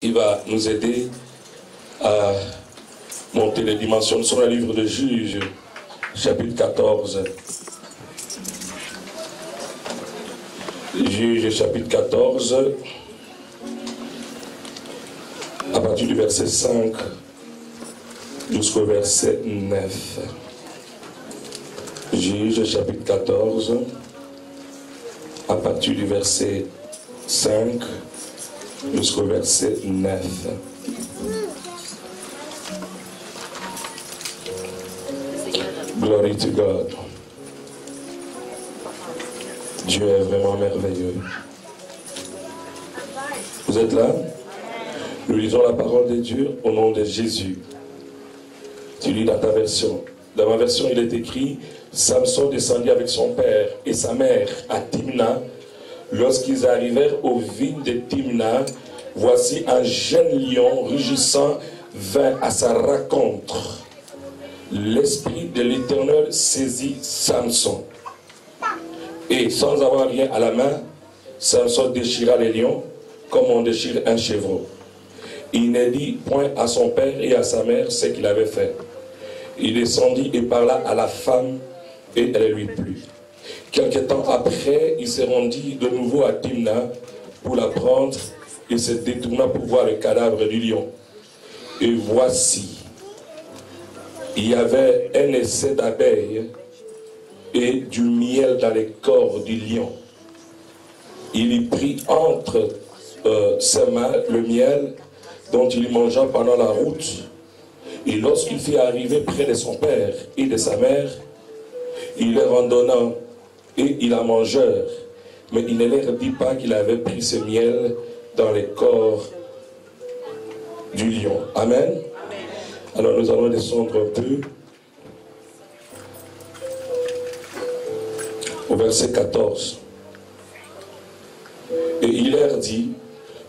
Il va nous aider à monter les dimensions. Nous sommes dans le livre de Juges, chapitre 14. Juges, chapitre 14, à partir du verset 5 jusqu'au verset 9. Juges, chapitre 14, à partir du verset 5 jusqu'au verset 9. Glory to God. Dieu est vraiment merveilleux. Vous êtes là? Nous lisons la parole de Dieu au nom de Jésus. Tu lis dans ta version. Dans ma version, il est écrit: Samson descendit avec son père et sa mère à Timna. Lorsqu'ils arrivèrent aux vignes de Timna, voici un jeune lion rugissant vint à sa rencontre. L'esprit de l'Éternel saisit Samson. Et sans avoir rien à la main, Samson déchira les lions comme on déchire un chevreau. Il ne dit point à son père et à sa mère ce qu'il avait fait. Il descendit et parla à la femme et elle lui plut. Quelque temps après, il se rendit de nouveau à Timna pour la prendre et se détourna pour voir le cadavre du lion. Et voici, il y avait un essai d'abeilles et du miel dans les corps du lion. Il y prit entre ses mains le miel dont il mangea pendant la route. Et lorsqu'il fut arrivé près de son père et de sa mère, il leur en donna et ils en mangèrent. Mais il ne leur dit pas qu'il avait pris ce miel dans les corps du lion. Amen. Alors nous allons descendre un peu au verset 14. Et il leur dit: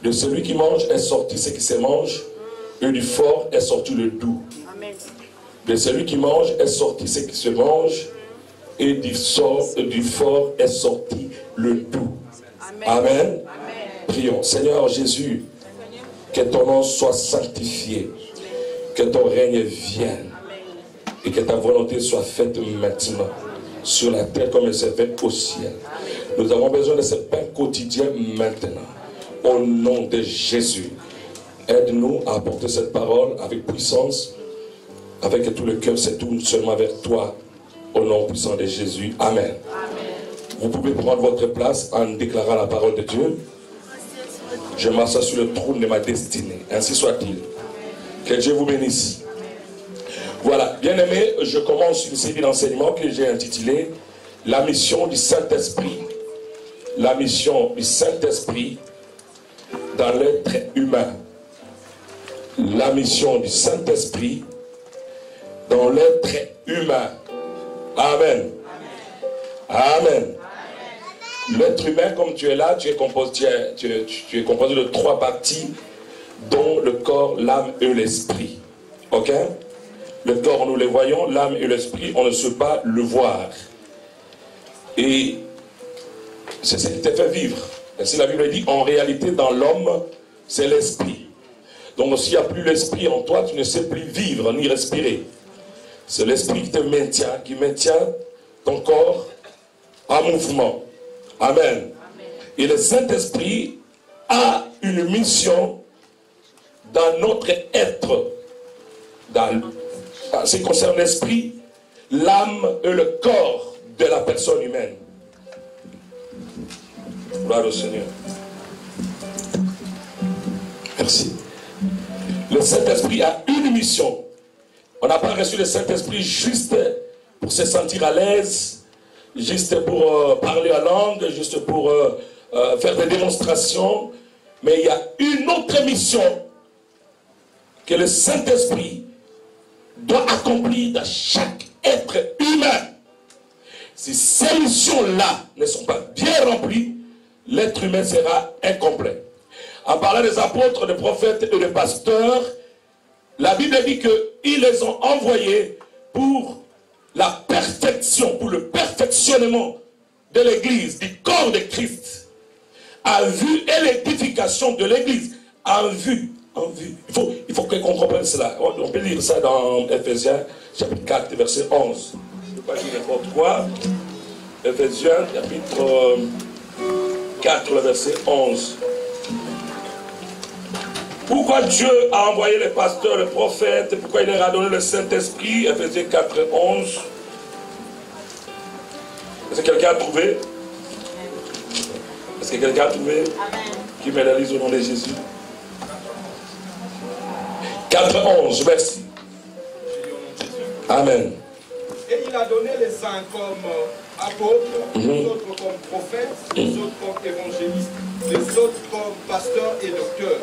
de celui qui mange est sorti ce qui se mange, et du fort est sorti le doux. Amen. De celui qui mange est sorti ce qui se mange, et du fort est sorti le doux. Amen. Amen. Amen. Prions. Seigneur Jésus, que ton nom soit sanctifié, que ton règne vienne, et que ta volonté soit faite maintenant, sur la terre comme elle s'est faite au ciel. Nous avons besoin de ce pain quotidien maintenant. Au nom de Jésus, aide-nous à apporter cette parole avec puissance, avec tout le cœur, c'est tout seulement vers toi, au nom puissant de Jésus. Amen. Amen. Vous pouvez prendre votre place en déclarant la parole de Dieu. Je m'assois sur le trône de ma destinée. Ainsi soit-il. Que Dieu vous bénisse. Voilà, bien aimé, je commence une série d'enseignements que j'ai intitulé La mission du Saint-Esprit. La mission du Saint-Esprit dans l'être humain. La mission du Saint-Esprit dans l'être humain. Amen. Amen. L'être humain, comme tu es là, tu es composé de 3 parties, dont le corps, l'âme et l'esprit. Ok? Le corps, nous le voyons, l'âme et l'esprit, on ne sait pas le voir. Et c'est ce qui te fait vivre. Et si la Bible dit, en réalité, dans l'homme, c'est l'esprit. Donc s'il n'y a plus l'esprit en toi, tu ne sais plus vivre ni respirer. C'est l'esprit qui te maintient, qui maintient ton corps en mouvement. Amen. Amen. Et le Saint-Esprit a une mission dans notre être. En ce qui concerne l'esprit, l'âme et le corps de la personne humaine. Gloire au Seigneur. Merci. Le Saint-Esprit a une mission. On n'a pas reçu le Saint-Esprit juste pour se sentir à l'aise, juste pour parler en langue, juste pour faire des démonstrations. Mais il y a une autre mission que le Saint-Esprit doit accomplir dans chaque être humain. Si ces missions-là ne sont pas bien remplies, l'être humain sera incomplet. En parlant des apôtres, des prophètes et des pasteurs, la Bible dit qu'ils les ont envoyés pour la perfection, pour le perfectionnement de l'Église, du corps de Christ, en vue et l'édification de l'Église, en vue en vue. Il faut qu'on comprenne cela. On peut lire ça dans Ephésiens, chapitre 4, verset 11. Je ne vais pas dire n'importe quoi. Ephésiens, chapitre 4, verset 11. Pourquoi Dieu a envoyé les pasteurs, les prophètes, pourquoi il leur a donné le Saint-Esprit, Ephésiens 4, 11. Est-ce que quelqu'un a trouvé? Est-ce que quelqu'un a trouvé? Amen. Qui me la lise au nom de Jésus. 4, 11, merci. Amen. Et il a donné les uns comme apôtres, les autres comme prophètes, les autres comme évangélistes, les autres comme pasteurs et docteurs,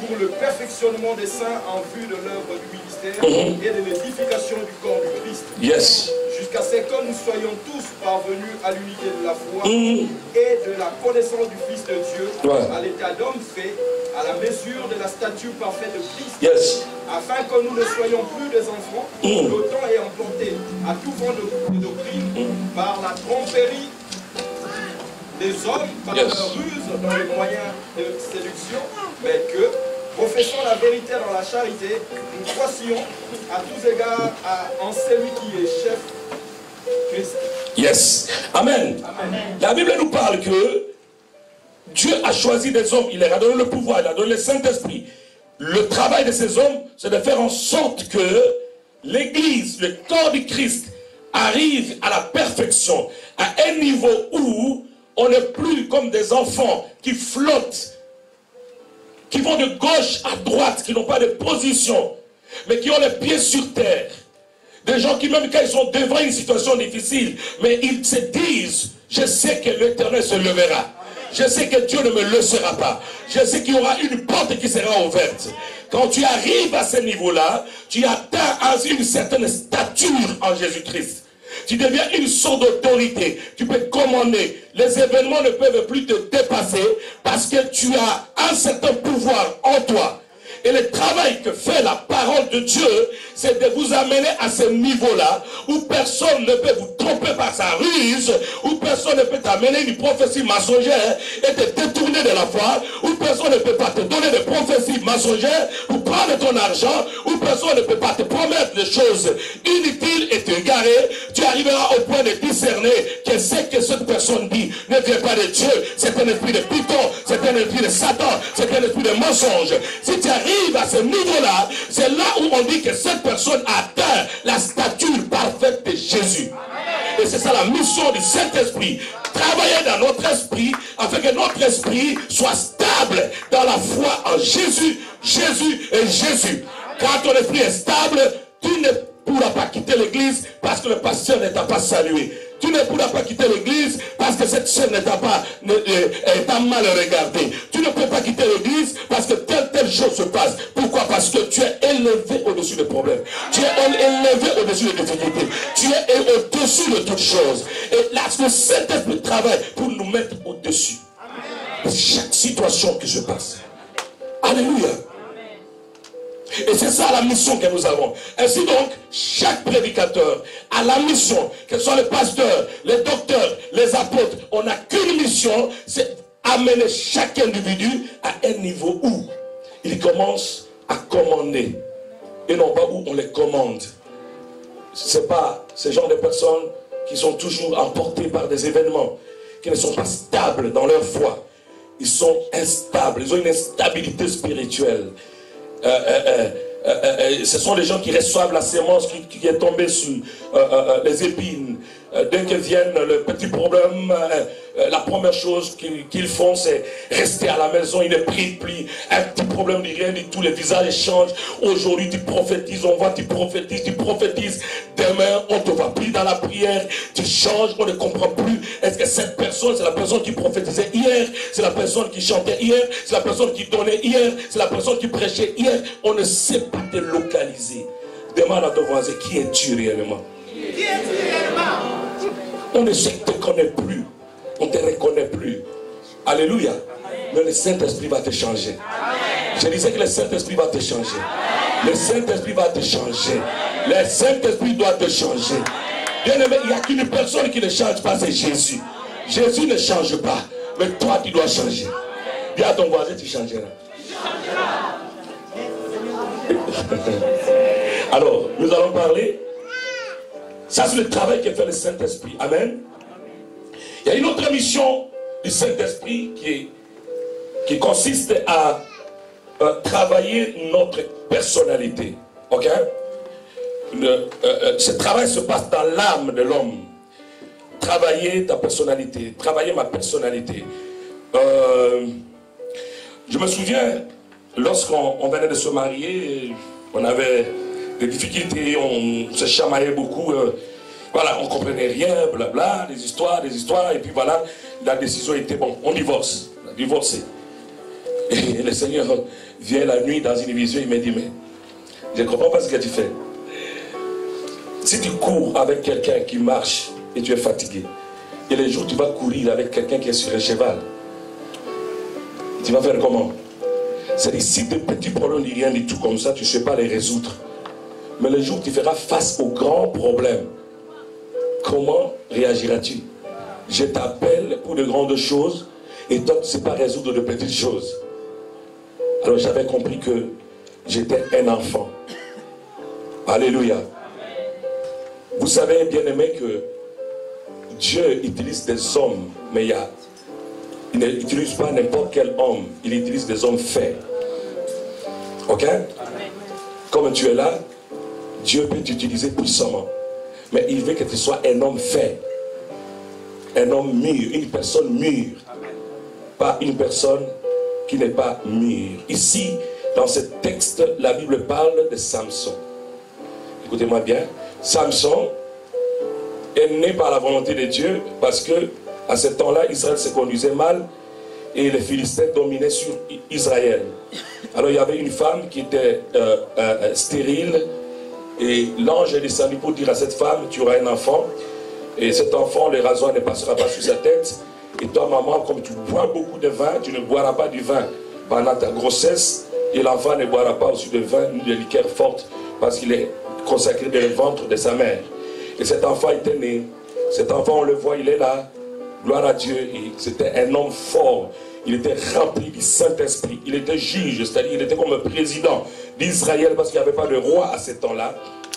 pour le perfectionnement des saints en vue de l'œuvre du ministère et de l'édification du corps du Christ. Yes. Jusqu'à ce que nous soyons tous parvenus à l'unité de la foi et de la connaissance du Fils de Dieu, à l'état d'homme fait, à la mesure de la stature parfaite de Christ, afin que nous ne soyons plus des enfants, l'autant et emportés à tout vent de doctrine, par la tromperie des hommes, par leur ruse dans les moyens de séduction, mais que, professant la vérité dans la charité, nous croissions à tous égards en celui qui est chef, Christ. Yes. Amen. Amen. La Bible nous parle que Dieu a choisi des hommes, il leur a donné le pouvoir, il a donné le Saint-Esprit. Le travail de ces hommes, c'est de faire en sorte que l'Église, le corps du Christ, arrive à la perfection, à un niveau où on n'est plus comme des enfants qui flottent, qui vont de gauche à droite, qui n'ont pas de position, mais qui ont les pieds sur terre. Des gens qui, même quand ils sont devant une situation difficile, mais ils se disent, je sais que l'Éternel se levera. Je sais que Dieu ne me laissera pas. Je sais qu'il y aura une porte qui sera ouverte. Quand tu arrives à ce niveau-là, tu atteins une certaine stature en Jésus-Christ. Tu deviens une sorte d'autorité. Tu peux commander. Les événements ne peuvent plus te dépasser parce que tu as un certain pouvoir en toi. Et le travail que fait la parole de Dieu, c'est de vous amener à ce niveau-là où personne ne peut vous tromper par sa ruse, où personne ne peut t'amener une prophétie mensongère et te détourner de la foi, où personne ne peut pas te donner de prophéties mensongères pour prendre ton argent, où personne ne peut pas te promettre des choses inutiles et te garer. Tu arriveras au point de discerner que ce que cette personne dit ne vient pas de Dieu. C'est un esprit de python, c'est un esprit de Satan, c'est un esprit de mensonge. Si tu arrives à ce niveau-là, c'est là où on dit que cette personne atteint la stature parfaite de Jésus. Amen. Et c'est ça la mission du Saint-Esprit. Travailler dans notre esprit afin que notre esprit soit stable dans la foi en Jésus, Jésus et Jésus. Quand ton esprit est stable, tu ne pourras pas quitter l'église parce que le pasteur ne t'a pas salué. Tu ne pourras pas quitter l'église parce que cette chaîne ne t'a pas mal regardé. Tu ne peux pas quitter l'église parce que telle chose se passe. Pourquoi? Parce que tu es élevé au-dessus des problèmes. Tu es élevé au-dessus des difficultés. Tu es au-dessus de toutes choses. Et là, le Saint-Esprit travaille pour nous mettre au-dessus de chaque situation qui se passe. Alléluia. Et c'est ça la mission que nous avons. Ainsi donc, chaque prédicateur a la mission, que ce soit les pasteurs, les docteurs, les apôtres, on n'a qu'une mission, c'est amener chaque individu à un niveau où il commence à commander, et non pas où on les commande. Ce n'est pas ce genre de personnes qui sont toujours emportées par des événements, qui ne sont pas stables dans leur foi. Ils sont instables, ils ont une instabilité spirituelle. Ce sont les gens qui reçoivent la sémence qui est tombée sur les épines. Dès que viennent le petit problème, la première chose qu'ils font, c'est rester à la maison. Ils ne prient plus. Un petit problème de rien du tout, les visages changent. Aujourd'hui, tu prophétises, on va, tu prophétises. Demain, on ne te voit plus dans la prière. Tu changes, on ne comprend plus. Est-ce que cette personne, c'est la personne qui prophétisait hier? C'est la personne qui chantait hier? C'est la personne qui donnait hier? C'est la personne qui prêchait hier? On ne sait pas te localiser. Demande à ton voisin, qui es-tu réellement? Qui es-tu réellement? On ne te connaît plus. On ne te reconnaît plus. Alléluia. Mais le Saint-Esprit va te changer. Amen. Je disais que le Saint-Esprit va te changer. Amen. Le Saint-Esprit va te changer. Amen. Le Saint-Esprit doit te changer. Bien aimé, il n'y a qu'une personne qui ne change pas, c'est Jésus. Jésus ne change pas. Mais toi, tu dois changer. Dis à ton voisin, tu changeras. Alors, nous allons parler. Ça, c'est le travail que fait le Saint-Esprit. Amen. Il y a une autre mission du Saint-Esprit qui consiste à travailler notre personnalité. Ok? Ce travail se passe dans l'âme de l'homme. Travailler ta personnalité, travailler ma personnalité. Je me souviens, lorsqu'on venait de se marier, on avait des difficultés, on se chamaillait beaucoup. Voilà, on ne comprenait rien, blabla, des histoires, et puis voilà, la décision était bon, on divorce, on a divorcé. Et le Seigneur vient la nuit dans une vision, il me dit, mais je ne comprends pas ce que tu fais. Si tu cours avec quelqu'un qui marche et tu es fatigué, et les jours tu vas courir avec quelqu'un qui est sur un cheval, tu vas faire comment? C'est-à-dire, si des petits problèmes, rien du tout comme ça, tu ne sais pas les résoudre. Mais le jour où tu feras face aux grands problèmes, comment réagiras-tu? Je t'appelle pour de grandes choses et toi tu ne sais pas résoudre de petites choses. Alors j'avais compris que j'étais un enfant. Alléluia. Vous savez bien aimé que Dieu utilise des hommes, mais il n'utilise pas n'importe quel homme, il utilise des hommes faits. Ok? Comme tu es là, Dieu peut t'utiliser puissamment. Mais il veut que tu sois un homme fait. Un homme mûr, une personne mûre. Pas une personne qui n'est pas mûre. Ici, dans ce texte, la Bible parle de Samson. Écoutez-moi bien. Samson est né par la volonté de Dieu parce que à ce temps-là, Israël se conduisait mal et les Philistins dominaient sur Israël. Alors il y avait une femme qui était stérile. Et l'ange est descendu pour dire à cette femme, tu auras un enfant. Et cet enfant, le rasoir ne passera pas sur sa tête. Et toi, maman, comme tu bois beaucoup de vin, tu ne boiras pas du vin pendant ta grossesse. Et l'enfant ne boira pas aussi de vin ni de liqueur forte parce qu'il est consacré dans le ventre de sa mère. Et cet enfant était né. Cet enfant, on le voit, il est là. Gloire à Dieu. C'était un homme fort. Il était rempli du Saint-Esprit. Il était juge, c'est-à-dire il était comme le président d'Israël parce qu'il n'y avait pas de roi à ce temps-là.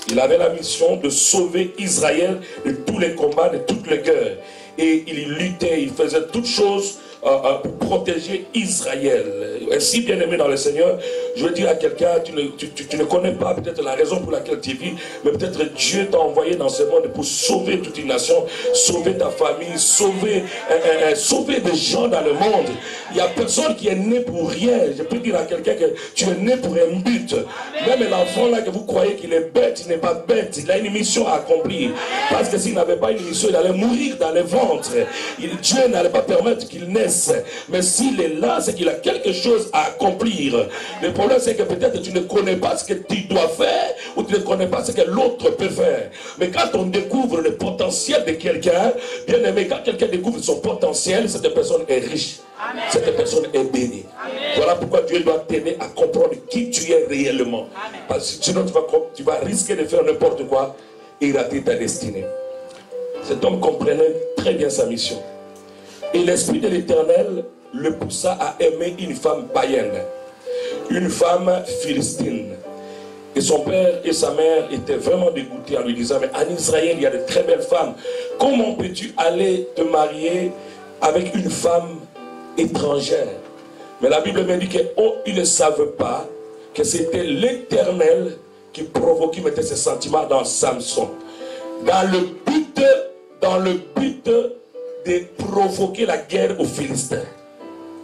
Il avait la mission de sauver Israël de tous les combats, de toutes les guerres. Et il luttait, il faisait toutes choses pour protéger Israël. Ainsi, bien aimé dans le Seigneur, je veux dire à quelqu'un, tu ne connais pas peut-être la raison pour laquelle tu vis, mais peut-être Dieu t'a envoyé dans ce monde pour sauver toute une nation, sauver ta famille, sauver des gens dans le monde. Il n'y a personne qui est né pour rien. Je peux dire à quelqu'un que tu es né pour un but. Même l'enfant là que vous croyez qu'il est bête, il n'est pas bête. Il a une mission à accomplir. Parce que s'il n'avait pas une mission, il allait mourir dans le ventre. Dieu n'allait pas permettre qu'il naisse. Mais s'il est là, c'est qu'il a quelque chose à accomplir. Le problème, c'est que peut-être tu ne connais pas ce que tu dois faire ou tu ne connais pas ce que l'autre peut faire. Mais quand on découvre le potentiel de quelqu'un, bien aimé, quand quelqu'un découvre son potentiel, cette personne est riche. Amen. Cette personne est bénie. Amen. Voilà pourquoi Dieu doit t'aider à comprendre qui tu es réellement. Amen. Parce que sinon tu vas risquer de faire n'importe quoi et rater ta destinée. Cet homme comprenait très bien sa mission. Et l'Esprit de l'Éternel le poussa à aimer une femme païenne, une femme philistine. Et son père et sa mère étaient vraiment dégoûtés en lui disant, mais en Israël, il y a de très belles femmes. Comment peux-tu aller te marier avec une femme étrangère? Mais la Bible me dit qu'ils ne savent pas que c'était l'Éternel qui provoquait, mettait ses sentiments dans Samson. Dans le but de provoquer la guerre aux Philistins.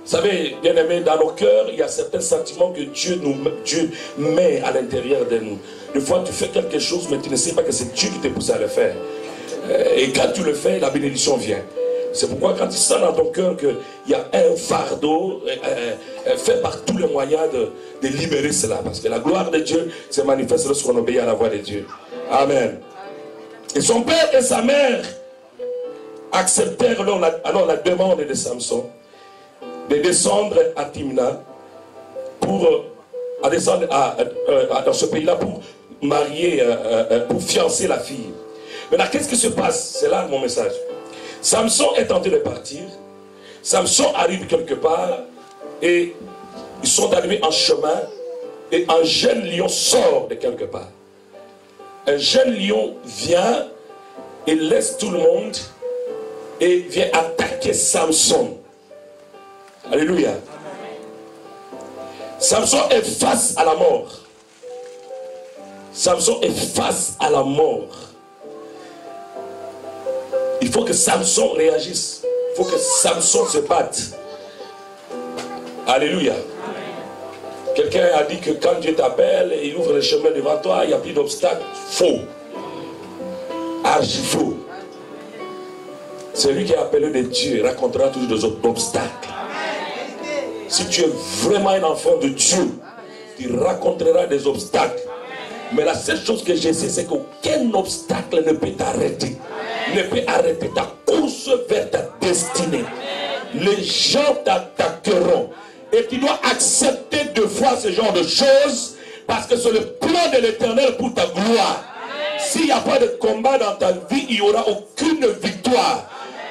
Vous savez, bien aimé, dans nos cœurs, il y a certains sentiments que Dieu met à l'intérieur de nous. Des fois, tu fais quelque chose, mais tu ne sais pas que c'est Dieu qui te pousse à le faire. Et quand tu le fais, la bénédiction vient. C'est pourquoi quand tu sens dans ton cœur qu'il y a un fardeau, fais par tous les moyens de libérer cela. Parce que la gloire de Dieu se manifeste lorsqu'on obéit à la voix de Dieu. Amen. Et son père et sa mère acceptèrent alors la demande de Samson de descendre à Timna à descendre dans ce pays-là pour marier, pour fiancer la fille. Maintenant, qu'est-ce qui se passe? C'est là mon message. Samson est tenté de partir. Samson arrive quelque part et ils sont arrivés en chemin et un jeune lion sort de quelque part. Un jeune lion vient et laisse tout le monde et vient attaquer Samson. Alléluia. Samson est face à la mort. Samson est face à la mort. Il faut que Samson réagisse. Il faut que Samson se batte. Alléluia. Quelqu'un a dit que quand Dieu t'appelle, il ouvre le chemin devant toi, il n'y a plus d'obstacle. Faux. Archi faux. Celui qui est appelé de Dieu racontera toujours des obstacles. Si tu es vraiment un enfant de Dieu, tu raconteras des obstacles. Mais la seule chose que je sais, c'est qu'aucun obstacle ne peut t'arrêter. Ne peut arrêter ta course vers ta destinée. Les gens t'attaqueront. Et tu dois accepter de voir ce genre de choses, parce que c'est le plan de l'Éternel pour ta gloire. S'il n'y a pas de combat dans ta vie, il n'y aura aucune victoire.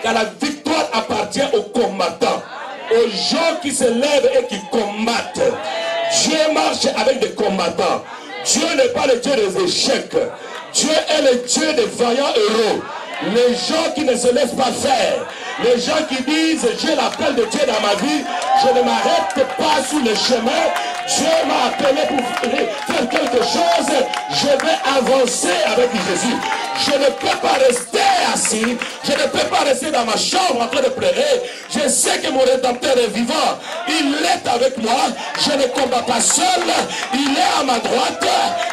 Car la victoire appartient aux combattants, aux gens qui se lèvent et qui combattent. Dieu marche avec des combattants. Dieu n'est pas le Dieu des échecs. Dieu est le Dieu des vaillants héros. Les gens qui ne se laissent pas faire. Les gens qui disent j'ai l'appel de Dieu dans ma vie, je ne m'arrête pas sur le chemin. Dieu m'a appelé pour faire quelque chose. Je vais avancer avec Jésus. Je ne peux pas rester assis. Je ne peux pas rester dans ma chambre en train de pleurer. Je sais que mon Rédempteur est vivant. Il est avec moi. Je ne combats pas seul. Il est à ma droite.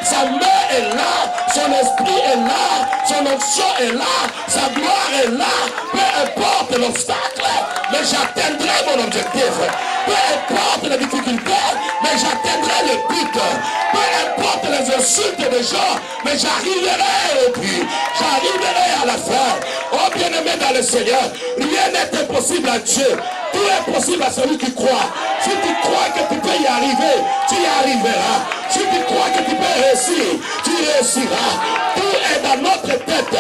Sa main est là. Son esprit est là. Son onction est là. Sa gloire est là. Peu importe l'obstacle, mais j'atteindrai mon objectif. Peu importe les difficultés, mais j'atteindrai le but. Peu importe les insultes des gens, mais j'arriverai au but. J'arriverai à la fin. Oh bien-aimé dans le Seigneur, rien n'est impossible à Dieu. Tout est possible à celui qui croit. Si tu crois que tu peux y arriver, tu y arriveras. Si tu crois que tu peux réussir, tu réussiras. Tout est dans notre tête.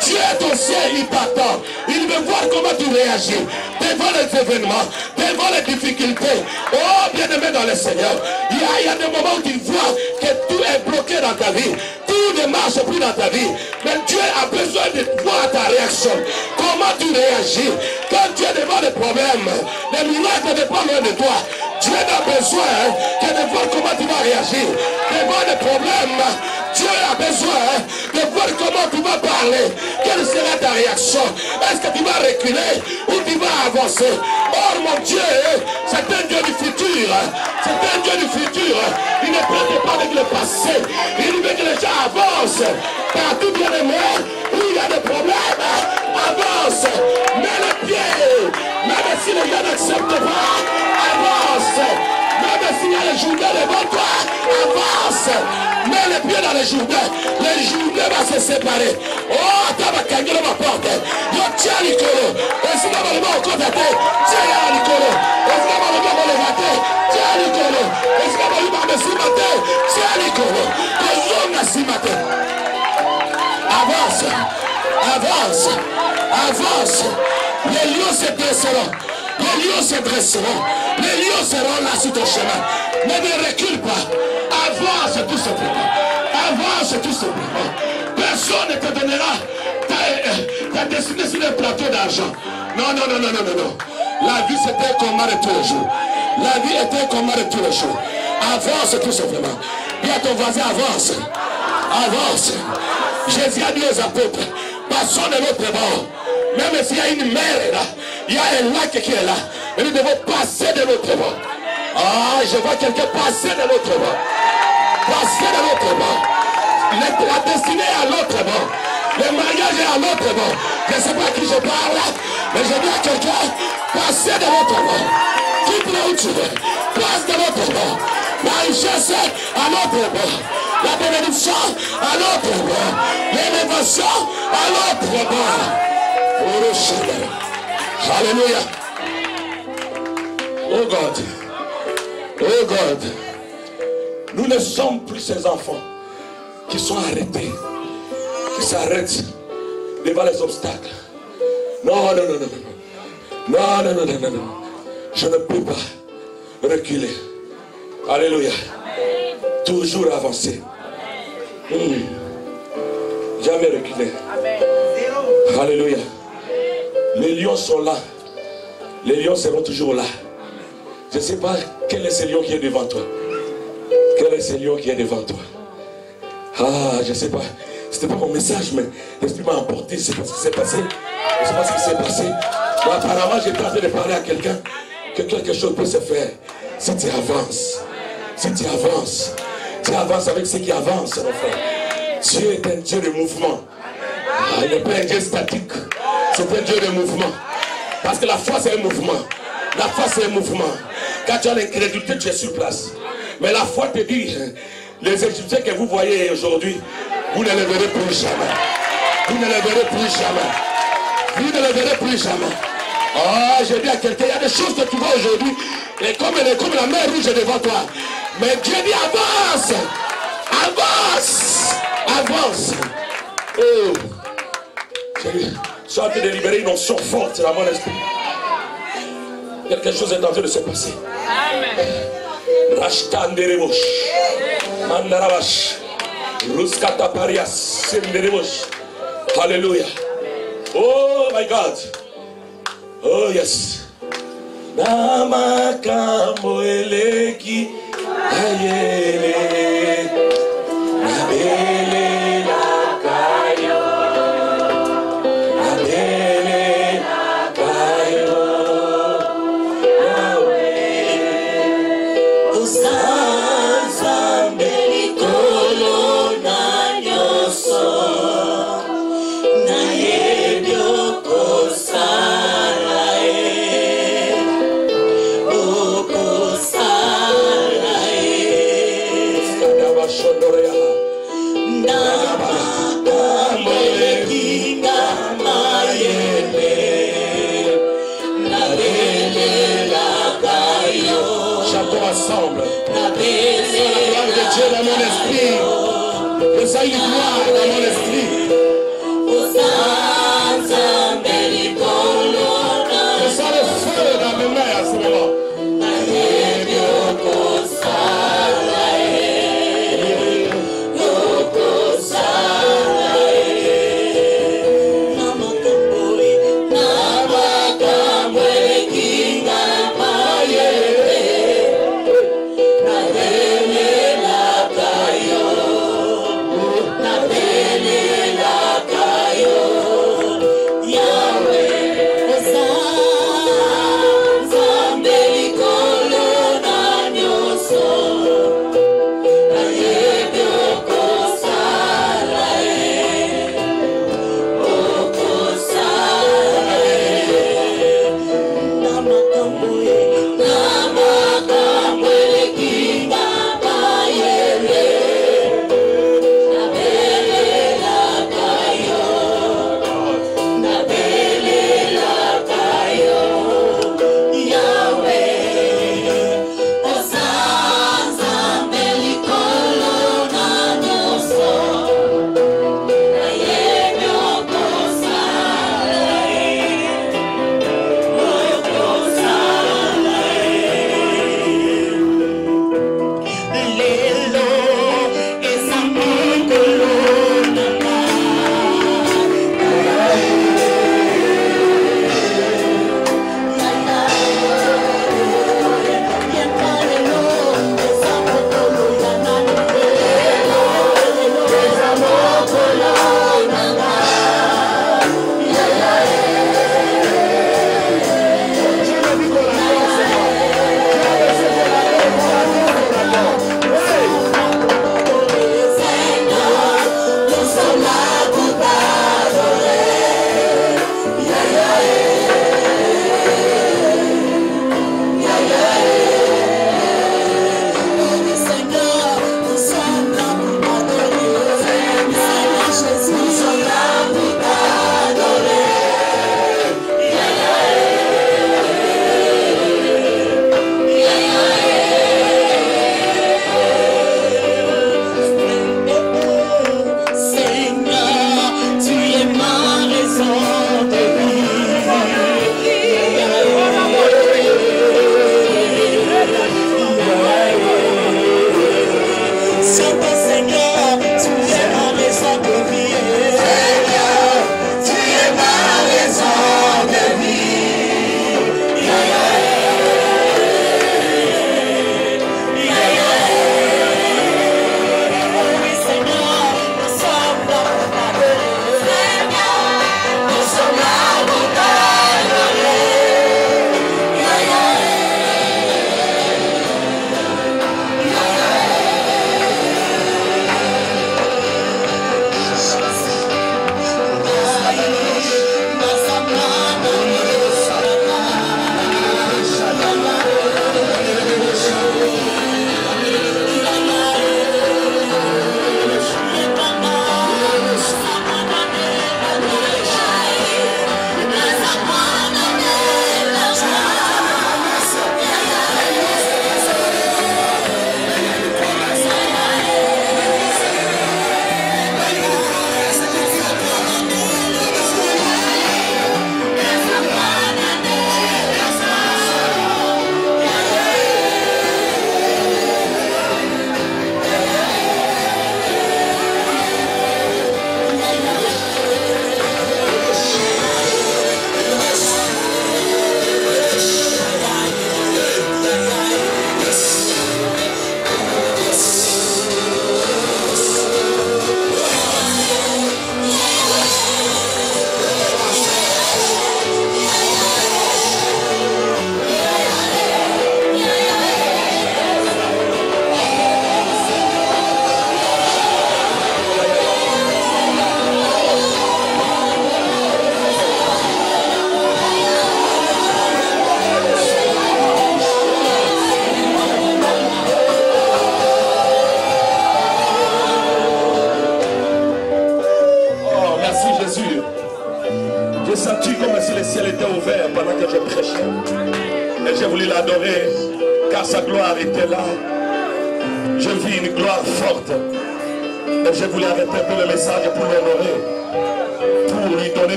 Dieu est au ciel, il t'attend. Il veut voir comment tu réagis devant les événements, devant les difficultés. Oh bien-aimé dans le Seigneur, il y a des moments où tu vois que tout est bloqué dans ta vie. Tout ne marche plus dans ta vie. Mais Dieu a besoin de voir ta réaction. Comment tu réagis quand Dieu est devant les problèmes. Les miracles ne dépendent loin de toi. Dieu a besoin que de voir comment tu vas réagir devant les problèmes. Dieu a besoin de voir comment tu vas parler. Quelle sera ta réaction? Est-ce que tu vas reculer ou tu vas avancer? Or mon Dieu, c'est un Dieu du futur. C'est un Dieu du futur. Il ne traite pas avec le passé. Il veut que les gens avancent. Partout bien aimé, où il y a des problèmes, avance. Mets le pied. Même si les gens n'acceptent pas, avance. Même s'il y a les journées devant toi, avance. Mets les pieds dans les journées. Les journées vont se séparer. Oh, tu vas gagner ma porte. Yo, tiens, Nicolo. Et si on va encore tâter, tiens, Nicolo. Et si on va le rater, tiens, Nicolo. Et si on va le cimater, tiens, Nicolo. Les hommes à cimater. Avance. Avance. Avance. Les lions se dresseront. Les lions se dresseront. Les lions seront là sur ton chemin. Mais ne recule pas. Avance tout simplement. Avance tout simplement. Personne ne te donnera ta destinée sur le plateau d'argent. Non, non, non, non, non, non, non. La vie c'était un combat de tous les jours. La vie était un combat de tous les jours. Avance tout simplement. Dis à ton voisin, avance. Avance. Jésus a dit aux apôtres, passons de l'autre bord. Même s'il y a une mer là, il y a un lac qui est là. Et nous devons passer de l'autre bord. Ah, je vois quelqu'un passer de l'autre bord. Passer de l'autre bord. La destinée est à l'autre bord. Le mariage est à l'autre bord. Je ne sais pas à qui je parle, mais je dis à quelqu'un, passer de l'autre bord. Quitte là où tu veux. Passe de l'autre bord. La richesse à l'autre bord. La bénédiction à l'autre bord. L'élévation à l'autre bord. Alléluia. Oh God. Oh God. Nous ne sommes plus ces enfants qui sont arrêtés, qui s'arrêtent devant les obstacles. Non, non, non, non, non. Non, non, non, non, non, non. Je ne peux pas reculer. Alléluia. Toujours avancer. Jamais reculer. Alléluia. Les lions sont là. Les lions seront toujours là. Je ne sais pas quel est ce lion qui est devant toi. Quel est ce lion qui est devant toi? Ah, je ne sais pas. C'était pas mon message, mais l'Esprit m'a emporté. C'est pas ce qui s'est passé. Je ne sais pas ce qui s'est passé. Mais apparemment, j'étais en train de parler à quelqu'un que quelque chose peut se faire. Si tu avances, si tu avances, tu avances avec ceux qui avancent, mon frère. Dieu est un Dieu de mouvement. Ah, il n'est pas un Dieu statique. C'est un Dieu de mouvement. Parce que la foi, c'est un mouvement. La foi, c'est un mouvement. Quand tu as l'incrédulité, tu es sur place. Mais la foi te dit, les Égyptiens que vous voyez aujourd'hui, vous ne les verrez plus jamais. Vous ne les verrez plus jamais. Vous ne les verrez plus jamais. Oh, je dis à quelqu'un, il y a des choses que tu vois aujourd'hui, et comme la mer rouge est devant toi. Mais Dieu dit avance. Avance. Avance. Oh. Je suis en train de libérer une onction forte dans mon esprit. Quelque chose est en train de se passer. Amen. Rashtanderebosh. Mandarabash. Ruskata Parias. Senderebosh. Hallelujah. Oh my God. Oh yes. Namakambo eleki ayele. Abele lakayo. Abele lakayo. Usanza melikolo na nyoso. Na yebyo kosala e. Okosala e. Skadaba shondorea. Chantons ensemble. C'est la gloire de Dieu dans mon esprit. Le salut gloire dans mon esprit. Je sens le feu dans mes mains à ce moment.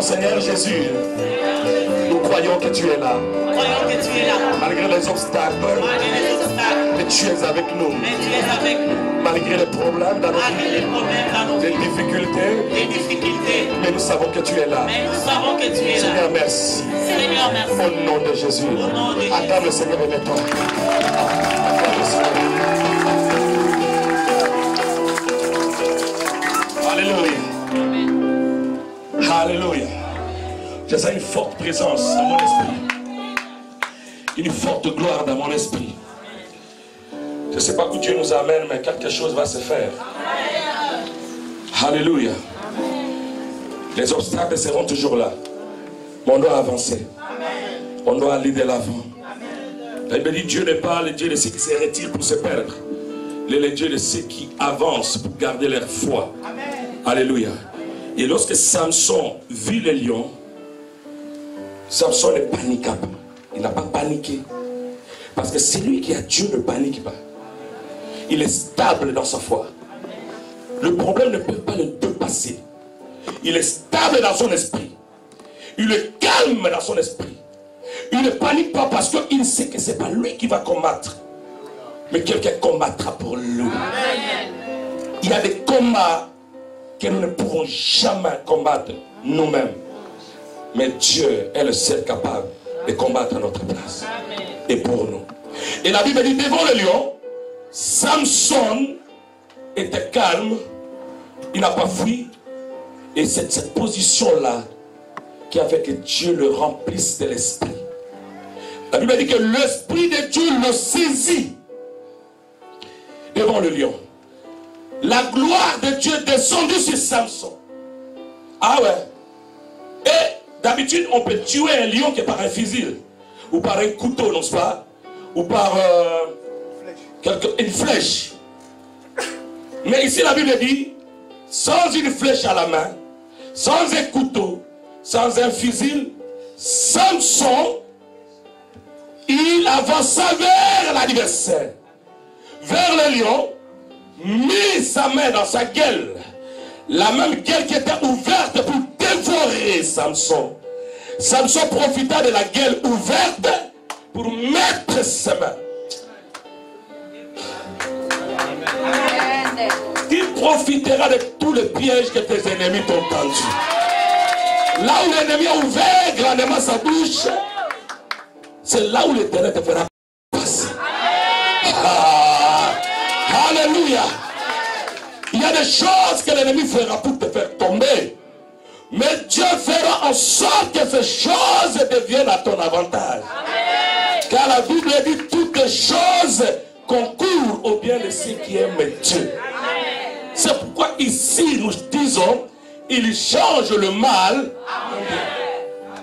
Seigneur Jésus, nous croyons que tu es là. Malgré les obstacles, mais tu es avec nous. Malgré les problèmes dans nos vies, les difficultés, mais nous savons que tu es là. Seigneur, merci. Au nom de Jésus. Acclame le Seigneur et mets-toi. Alléluia. Alléluia. Je sens une forte présence dans mon esprit. Une forte gloire dans mon esprit. Je ne sais pas où Dieu nous amène, mais quelque chose va se faire. Alléluia. Les obstacles seront toujours là. Mais on doit avancer. On doit aller de l'avant. La Bible dit Dieu n'est pas le Dieu de ceux qui se retirent pour se perdre. Il est le Dieu de ceux qui avancent pour garder leur foi. Alléluia. Et lorsque Samson vit les lions, Samson ne paniqua pas. Il n'a pas paniqué. Parce que celui qui a Dieu ne panique pas. Il est stable dans sa foi. Le problème ne peut pas le dépasser. Il est stable dans son esprit. Il est calme dans son esprit. Il ne panique pas parce qu'il sait que ce n'est pas lui qui va combattre. Mais quelqu'un combattra pour lui. Il y a des combats que nous ne pouvons jamais combattre nous-mêmes. Mais Dieu est le seul capable de combattre à notre place. Et pour nous. Et la Bible dit, devant le lion, Samson était calme. Il n'a pas fui. Et c'est cette position-là qui a fait que Dieu le remplisse de l'esprit. La Bible dit que l'esprit de Dieu le saisit devant le lion. La gloire de Dieu descendue sur Samson. Ah ouais. Et d'habitude, on peut tuer un lion que par un fusil. Ou par un couteau, n'est-ce pas? Ou par une flèche. Mais ici, la Bible dit, sans une flèche à la main, sans un couteau, sans un fusil, Samson, il avança vers l'adversaire, vers le lion, mit sa main dans sa gueule, La même guerre qui était ouverte pour dévorer Samson. Samson profita de la guerre ouverte pour mettre ses mains. Tu profiteras de tous les pièges que tes ennemis t'ont tendus. Là où l'ennemi a ouvert grandement sa bouche, c'est là où l'Éternel te fera passer. Alléluia. Il y a des choses que l'ennemi fera pour te faire tomber. Mais Dieu fera en sorte que ces choses deviennent à ton avantage. Amen. Car la Bible dit toutes les choses concourent au bien de ceux qui aiment Dieu. C'est pourquoi ici nous disons, il change le mal en bien.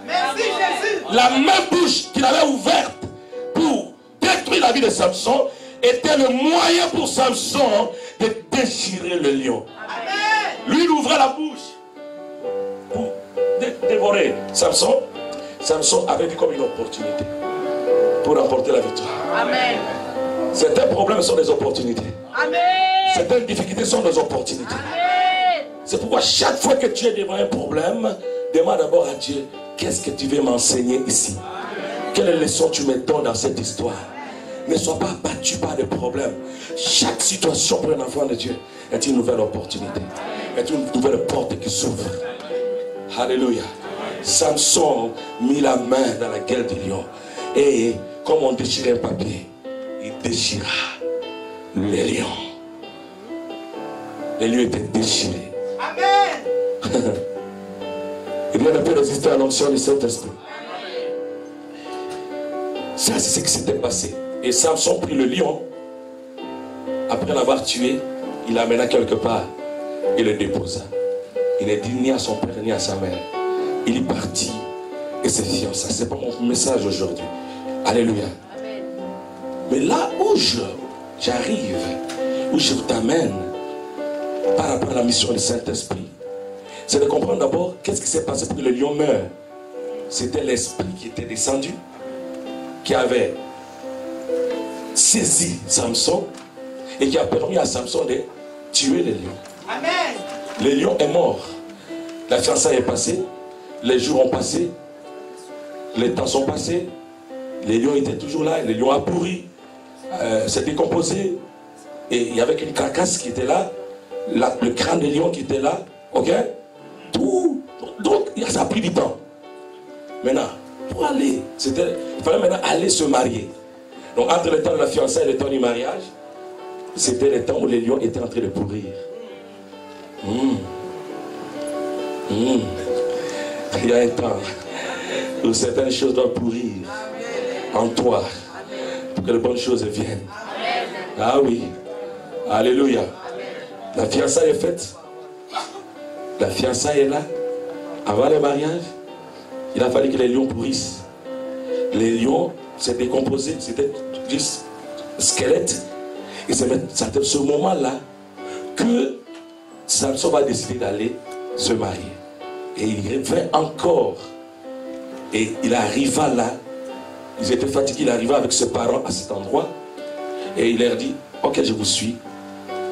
Merci Jésus. La même bouche qu'il avait ouverte pour détruire la vie de Samson était le moyen pour Samson de déchirer le lion. Amen. Lui, il ouvrait la bouche pour dévorer Samson. Samson avait vu comme une opportunité pour remporter la victoire. Amen. Certains problèmes sont des opportunités. Amen. Certaines difficultés sont des opportunités. C'est pourquoi chaque fois que tu es devant un problème, demande d'abord à Dieu, qu'est-ce que tu veux m'enseigner ici? Quelle leçon tu me donnes dans cette histoire? Ne sois pas battu par des problèmes. Chaque situation pour un enfant de Dieu est une nouvelle opportunité. Est une nouvelle porte qui s'ouvre. Alléluia. Samson mit la main dans la gueule du lion. Et comme on déchirait un papier, il déchira les lions. Les lions étaient déchirés. Amen. Il n'y a pas résister à l'onction du Saint-Esprit. Ça, c'est ce qui s'était passé. Et Samson prit le lion. Après l'avoir tué, il l'amena quelque part et le déposa. Il ne dit ni à son père ni à sa mère. Il est parti et se fiança. C'est pas mon message aujourd'hui. Alléluia. Amen. Mais là où j'arrive, où je t'amène par rapport à la mission du Saint-Esprit, c'est de comprendre d'abord qu'est-ce qui s'est passé pour que le lion meure. C'était l'esprit qui était descendu, qui avait saisi Samson et qui a permis à Samson de tuer le lion. Amen. Le lion est mort. La fiançaille est passée. Les jours ont passé. Les temps sont passés. Les lions étaient toujours là. Le lion a pourri. S'est décomposé. Et il y avait une carcasse qui était là. Le crâne de lion qui était là. Ok? Tout. Donc, ça a pris du temps. Maintenant, pour aller, il fallait maintenant aller se marier. Donc, entre le temps de la fiançaille et le temps du mariage, c'était le temps où les lions étaient en train de pourrir. Il y a un temps où certaines choses doivent pourrir en toi pour que les bonnes choses viennent. Ah oui. Alléluia. La fiançaille est faite. La fiançaille est là. Avant le mariage, il a fallu que les lions pourrissent. Les lions s'est décomposé. C'était juste squelette. Et c'est à ce moment-là que Samson va décider d'aller se marier. Et il revint encore. Et il arriva là. Ils étaient fatigués. Il arriva avec ses parents à cet endroit. Et il leur dit, ok, je vous suis.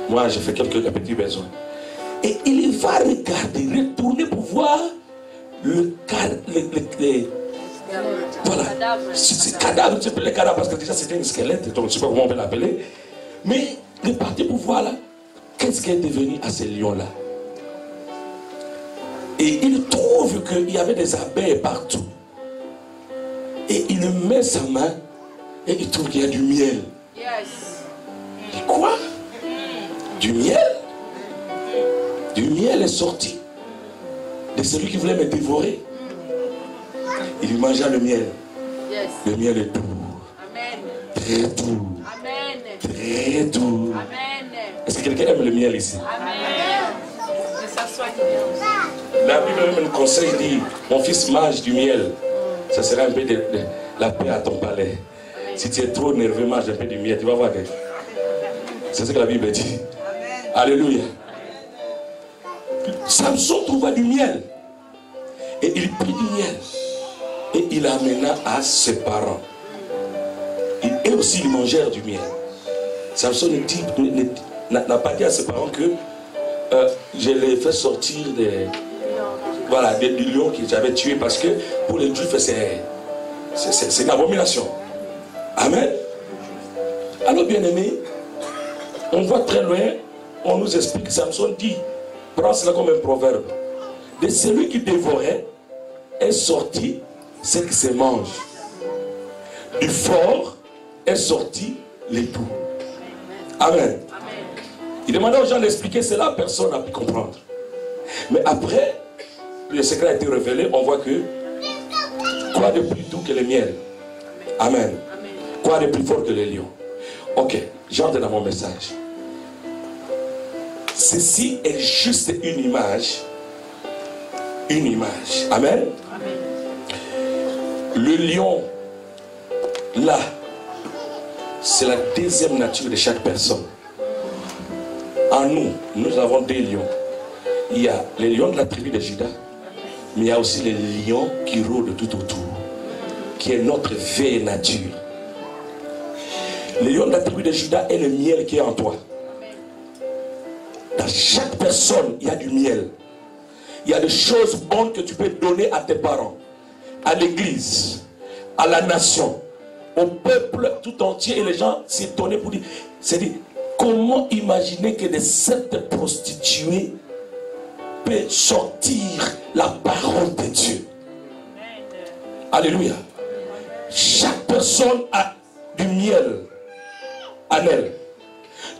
Moi, j'ai fait quelques petits besoins. Et il va regarder, retourner pour voir voilà. C'est cadavre, tu peux les cadavres parce que déjà c'était un squelette, donc je ne sais pas comment on peut l'appeler. Mais il est parti pour voir là, qu'est-ce qui est devenu à ces lions-là. Et il trouve qu'il y avait des abeilles partout. Et il met sa main et il trouve qu'il y a du miel. Il dit quoi? Du miel? Du miel est sorti de celui qui voulait me dévorer. Il lui mangea le miel. Le miel est doux. Amen. Très doux. Amen. Très doux. Amen. Est-ce que quelqu'un aime le miel ici? Amen. La Bible même conseille, dit, mon fils mange du miel. Ça sera un peu de la paix à ton palais. Si tu es trop nerveux, mange un peu du miel, tu vas voir que... C'est ce que la Bible dit. Amen. Alléluia. Samson trouva du miel. Et il prit du miel. Et il l'amena à ses parents. Et eux aussi, ils mangèrent du miel. Samson n'a pas dit à ses parents que je l'ai fait sortir des lions qu'ils avaient tués parce que pour les Juifs, c'est une abomination. Amen. Alors, bien aimé, on voit très loin, on nous explique, Samson dit, prends cela comme un proverbe. De celui qui dévorait est sorti ce qui se mange. Du fort est sorti l'époux. Amen. Il demandait aux gens d'expliquer cela, personne n'a pu comprendre. Mais après, le secret a été révélé, on voit que quoi de plus doux que le miel? Amen. Quoi de plus fort que le lion? Ok, j'entre dans mon message. Ceci est juste une image. Une image. Amen. Le lion, là, c'est la deuxième nature de chaque personne. En nous, nous avons des lions. Il y a les lions de la tribu de Juda, mais il y a aussi les lions qui rôdent tout autour, qui est notre vraie nature. Le lion de la tribu de Juda est le miel qui est en toi. Dans chaque personne, il y a du miel. Il y a des choses bonnes que tu peux donner à tes parents, à l'église, à la nation, au peuple tout entier. Et les gens s'étonnaient pour dire, c'est-à-dire, comment imaginer que de cette prostituée peut sortir la parole de Dieu? Alléluia. Chaque personne a du miel en elle,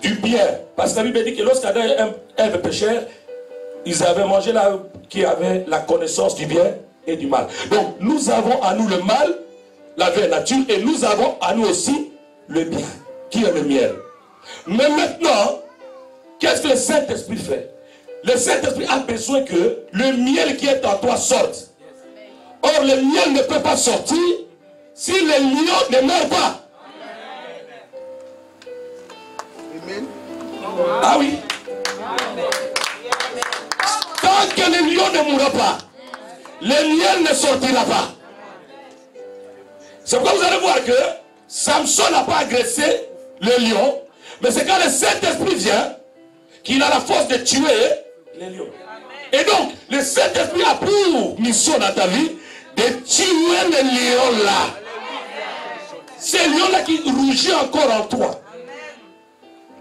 du bien. Parce que la Bible dit que lorsqu'Adam et Ève péchèrent, ils avaient mangé qui avait la connaissance du bien et du mal. Donc nous avons à nous le mal, la vraie nature, et nous avons à nous aussi le bien, qui est le miel. Mais maintenant, qu'est-ce que le Saint-Esprit fait? Le Saint-Esprit a besoin que le miel qui est en toi sorte. Or, le miel ne peut pas sortir si le lion ne meurt pas. Amen. Ah oui. Tant que le lion ne mourra pas, le miel ne sortira pas. C'est pourquoi vous allez voir que Samson n'a pas agressé le lion, mais c'est quand le Saint-Esprit vient qu'il a la force de tuer les lions. Et donc, le Saint-Esprit a pour mission dans ta vie de tuer le lion là. C'est le lion là qui rougit encore en toi.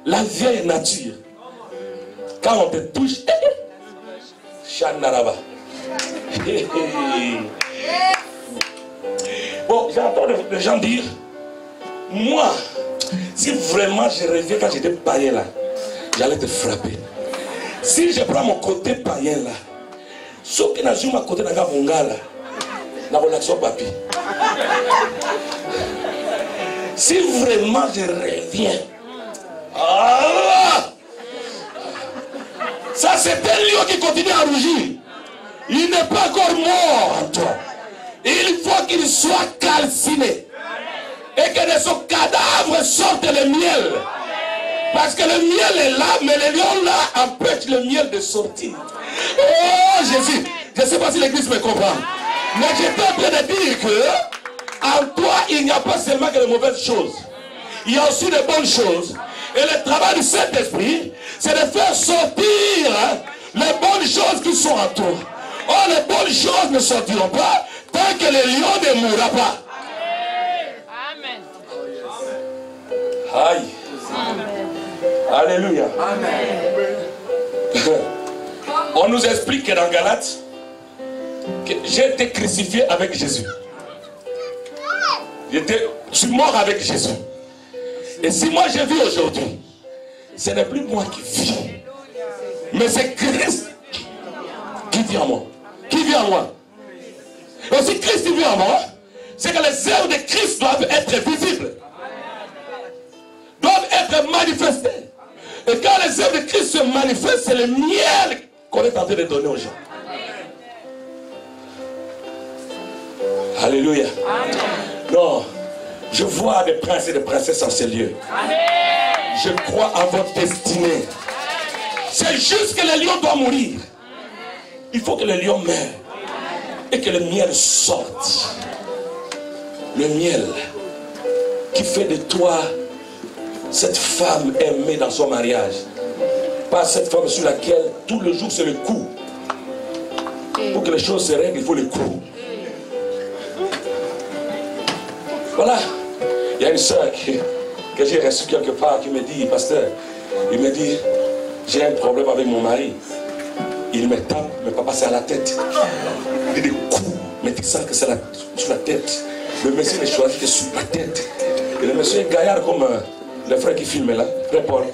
La vieille nature. Quand on te touche, Chanaraba. Bon, j'entends les gens dire, moi, si vraiment je reviens quand j'étais païen là, j'allais te frapper. Si je prends mon côté païen là, ce qui n'a jamais à côté d'un gars là, la relation papi. Si vraiment je reviens, ça c'est un lion qui continue à rougir. Il n'est pas encore mort en toi. Il faut qu'il soit calciné. Et que de son cadavre sorte le miel. Parce que le miel est là, mais le lion là empêche le miel de sortir. Oh Jésus, je ne sais pas si l'église me comprend. Mais j'étais en train de dire que en toi, il n'y a pas seulement que de mauvaises choses. Il y a aussi de bonnes choses. Et le travail du Saint-Esprit, c'est de faire sortir les bonnes choses qui sont en toi. Or, les bonnes choses ne sortiront pas tant que le lion ne mourra pas. Amen. Aïe. Amen. Alléluia. Amen. On nous explique que dans Galates, que j'ai été crucifié avec Jésus. Je suis mort avec Jésus. Et si moi je vis aujourd'hui, ce n'est plus moi qui vis, mais c'est Christ qui vit en moi. Qui vit en moi. Et si Christ vit en moi, c'est que les œuvres de Christ doivent être visibles, doivent être manifestées. Et quand les œuvres de Christ se manifestent, c'est le miel qu'on est en train de donner aux gens. Alléluia. Amen. Non, je vois des princes et des princesses en ces lieux. Amen. Je crois à votre destinée. C'est juste que le lion doit mourir. Il faut que le lion meure et que le miel sorte. Le miel qui fait de toi cette femme aimée dans son mariage. pas cette femme sur laquelle tout le jour c'est le coup. Pour que les choses se règlent, il faut le coup. Voilà. Il y a une soeur que j'ai reçue quelque part qui me dit, pasteur, il me dit, j'ai un problème avec mon mari. Il me tape, mais pas passer à la tête. Il dit des coups, mais tu sens que c'est sur la tête. Le monsieur ne choisit que sur la tête. Et le monsieur est gaillard comme le frère qui filme là, frère Paul.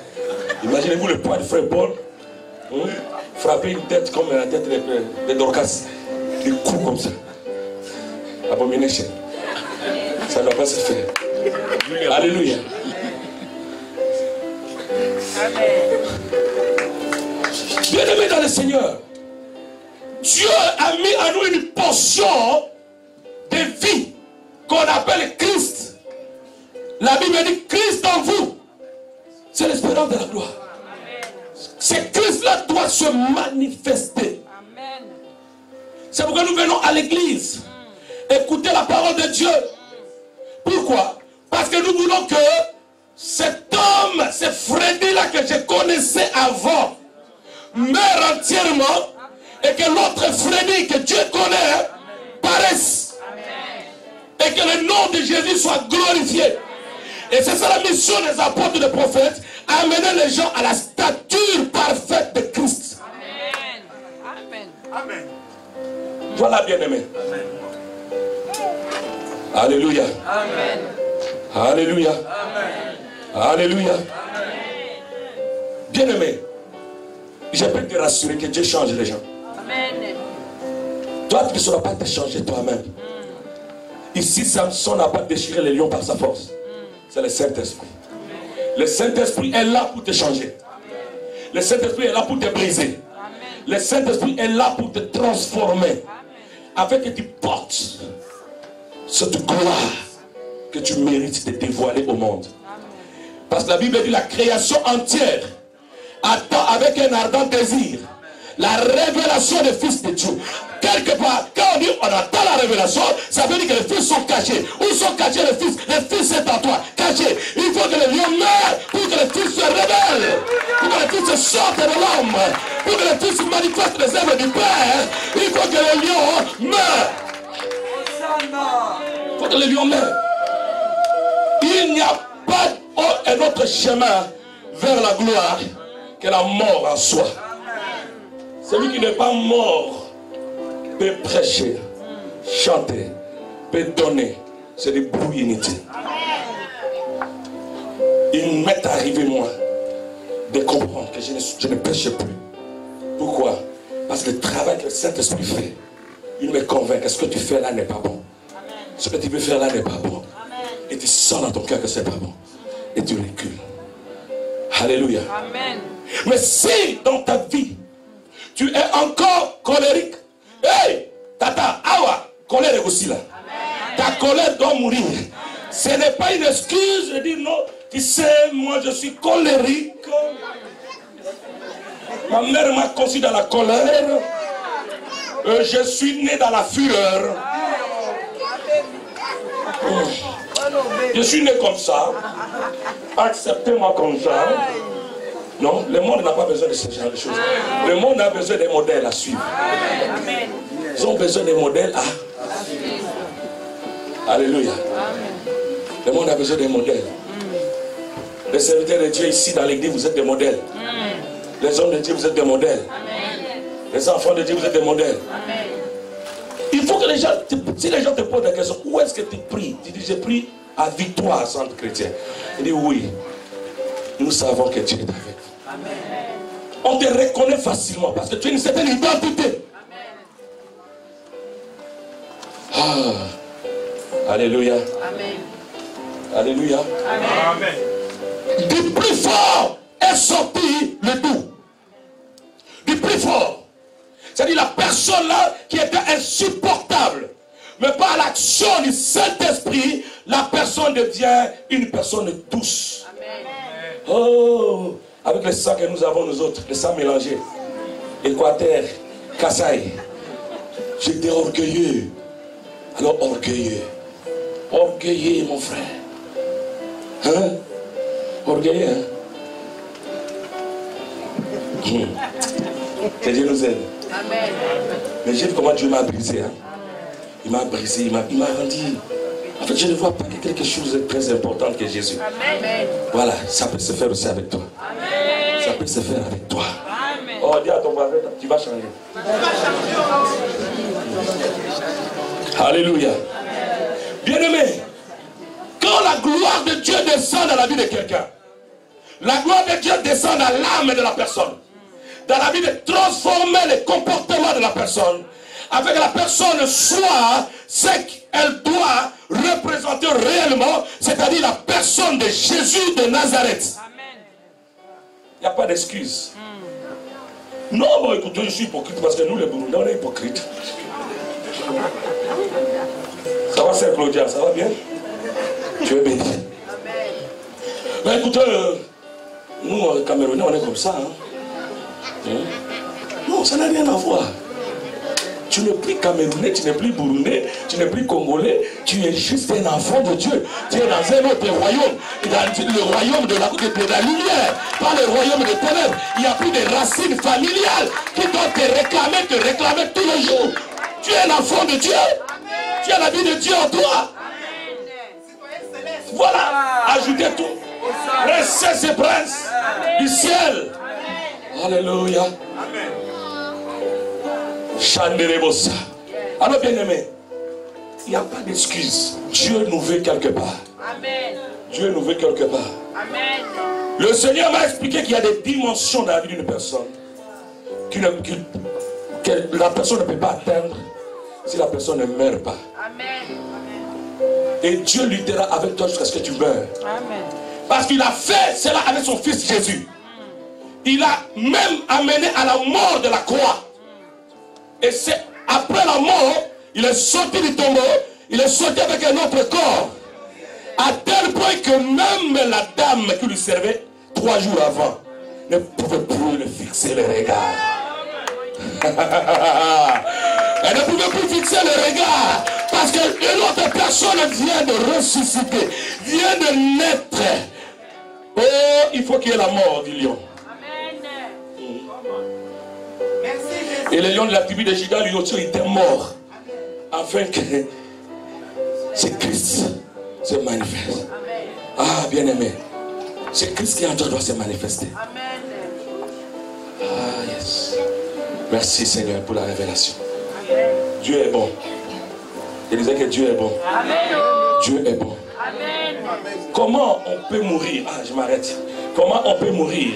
Imaginez-vous le poids du frère Paul. Frapper une tête comme la tête de Dorcas. Des coups comme ça. Abomination. Ça ne doit pas se faire. Alléluia. Amen. Bien-aimés dans le Seigneur, Dieu a mis à nous une portion de vie qu'on appelle Christ. La Bible dit Christ en vous. C'est l'espérance de la gloire. Ce Christ-là doit se manifester. C'est pourquoi nous venons à l'église écouter la parole de Dieu. Pourquoi? Parce que nous voulons que cet homme, ce Freddy-là que je connaissais avant, meure entièrement et que l'autre Freddy que Dieu connaît paraisse. Et que le nom de Jésus soit glorifié. Et c'est ça la mission des apôtres et des prophètes, amener les gens à la stature parfaite de Christ. Amen. Amen. Voilà, bien-aimé. Alléluia. Amen. Alléluia. Amen. Alléluia. Bien-aimé, je peux te rassurer que Dieu change les gens. Amen. Toi, tu ne sauras pas te changer toi-même. Ici, Samson n'a pas déchiré les lions par sa force. C'est le Saint-Esprit. Le Saint-Esprit est là pour te changer. Le Saint-Esprit est là pour te briser. Le Saint-Esprit est là pour te transformer. Afin que tu portes cette gloire que tu mérites de dévoiler au monde. Parce que la Bible dit la création entière attend avec un ardent désir la révélation des fils de Dieu. Quelque part, quand on dit on attend la révélation, ça veut dire que les fils sont cachés. Où sont cachés les fils? Les fils c'est en toi, cachés. Il faut que les lions meurent pour que les fils se révèlent, pour que les fils se sortent de l'homme, pour que les fils manifestent les œuvres du Père. Il faut que les lions meurent. Il faut que les lions meurent. Il n'y a pas un autre chemin vers la gloire que la mort en soi. Celui qui n'est pas mort peut prêcher, chanter, peut donner. C'est des bruits inutiles. Il m'est arrivé, moi, de comprendre que je ne prêche plus. Pourquoi? Parce que le travail que le Saint-Esprit fait, il me convainc que ce que tu fais là n'est pas bon. Ce que tu veux faire là n'est pas bon. Et tu sens dans ton cœur que c'est pas bon. Et tu recules. Alléluia. Amen. Mais si dans ta vie, tu es encore colérique, hey, tata, awa, colère aussi là. Ta colère doit mourir. Ce n'est pas une excuse de dire non, tu sais, moi je suis colérique. Ma mère m'a conçu dans la colère. Je suis né dans la fureur. Je suis né comme ça. Acceptez-moi comme ça. Non, le monde n'a pas besoin de ce genre de choses. Le monde a besoin des modèles à suivre. Ils ont besoin des modèles à suivre. Alléluia. Le monde a besoin des modèles. Les serviteurs de Dieu ici dans l'église, vous êtes des modèles. Les hommes de Dieu, vous êtes des modèles. Les enfants de Dieu, vous êtes des modèles. Il faut que les gens, si les gens te posent la question, où est-ce que tu pries? Tu dis, j'ai pris à victoire, centre chrétien. Il dit, oui, nous savons que Dieu est avec vous. On te reconnaît facilement parce que tu as une certaine identité. Ah. Alléluia. Amen. Alléluia. Amen. Du plus fort est sorti le doux. Du plus fort. C'est-à-dire la personne là qui était insupportable. Mais par l'action du Saint-Esprit, la personne devient une personne douce. Amen. Oh, avec le sang que nous avons nous autres, le sang mélangé. Équateur, Kassai. J'étais orgueilleux. Alors orgueilleux. Orgueilleux, mon frère. Hein? Orgueilleux, hein? Que Dieu nous aide. Amen. Mais j'ai vu comment Dieu m'a brisé. Hein. Il m'a brisé, il m'a rendu. En fait, je ne vois pas quelque chose de très important que Jésus. Amen. Voilà, ça peut se faire aussi avec toi. Amen. Ça peut se faire avec toi. Amen. Oh, dis à ton voisin, tu vas changer. Alléluia. Bien-aimé, quand la gloire de Dieu descend dans la vie de quelqu'un, la gloire de Dieu descend dans l'âme de la personne, dans la vie de transformer les comportements de la personne, avec que la personne soit ce qu'elle doit représenter réellement, c'est-à-dire la personne de Jésus de Nazareth. Il n'y a pas d'excuse. Non, bon, écoutez, je suis hypocrite parce que nous les Burundais, on est hypocrites. Ça va, Sœur Claudia, ça va bien? Tu es béni. Mais écoutez, nous, Camerounais, on est comme ça. Hein? Non, ça n'a rien à voir. Tu n'es plus Camerounais, tu n'es plus Burundais, tu n'es plus Congolais, tu es juste un enfant de Dieu. Tu es dans un autre royaume, dans le royaume de la lumière, pas le royaume des ténèbres. Il n'y a plus de racines familiales qui doivent te réclamer tous les jours. Tu es un enfant de Dieu. Tu as la vie de Dieu en toi. Voilà, ajoutez tout. Princesse et prince du ciel. Alléluia. Chanderebosa. Alors bien aimé, il n'y a pas d'excuse. Dieu nous veut quelque part. Amen. Dieu nous veut quelque part. Amen. Le Seigneur m'a expliqué qu'il y a des dimensions dans la vie d'une personne que la personne ne peut pas atteindre si la personne ne meurt pas. Amen. Et Dieu luttera avec toi jusqu'à ce que tu meurs. Amen. Parce qu'il a fait cela avec son fils Jésus. Il a même amené à la mort de la croix. Et c'est après la mort, il est sorti du tombeau, il est sorti avec un autre corps. À tel point que même la dame qui lui servait 3 jours avant ne pouvait plus le fixer le regard. Elle ne pouvait plus fixer le regard parce qu'une autre personne vient de ressusciter, vient de naître. Oh, il faut qu'il y ait la mort du lion. Et le lion de la tribu de Juda, lui aussi, était mort. Afin que c'est Christ se manifeste. Ah, bien aimé. C'est Christ qui en toi doit se manifester. Ah, yes. Merci Seigneur pour la révélation. Dieu est bon. Je disais que Dieu est bon. Dieu est bon. Comment on peut mourir? Ah, je m'arrête. Comment on peut mourir?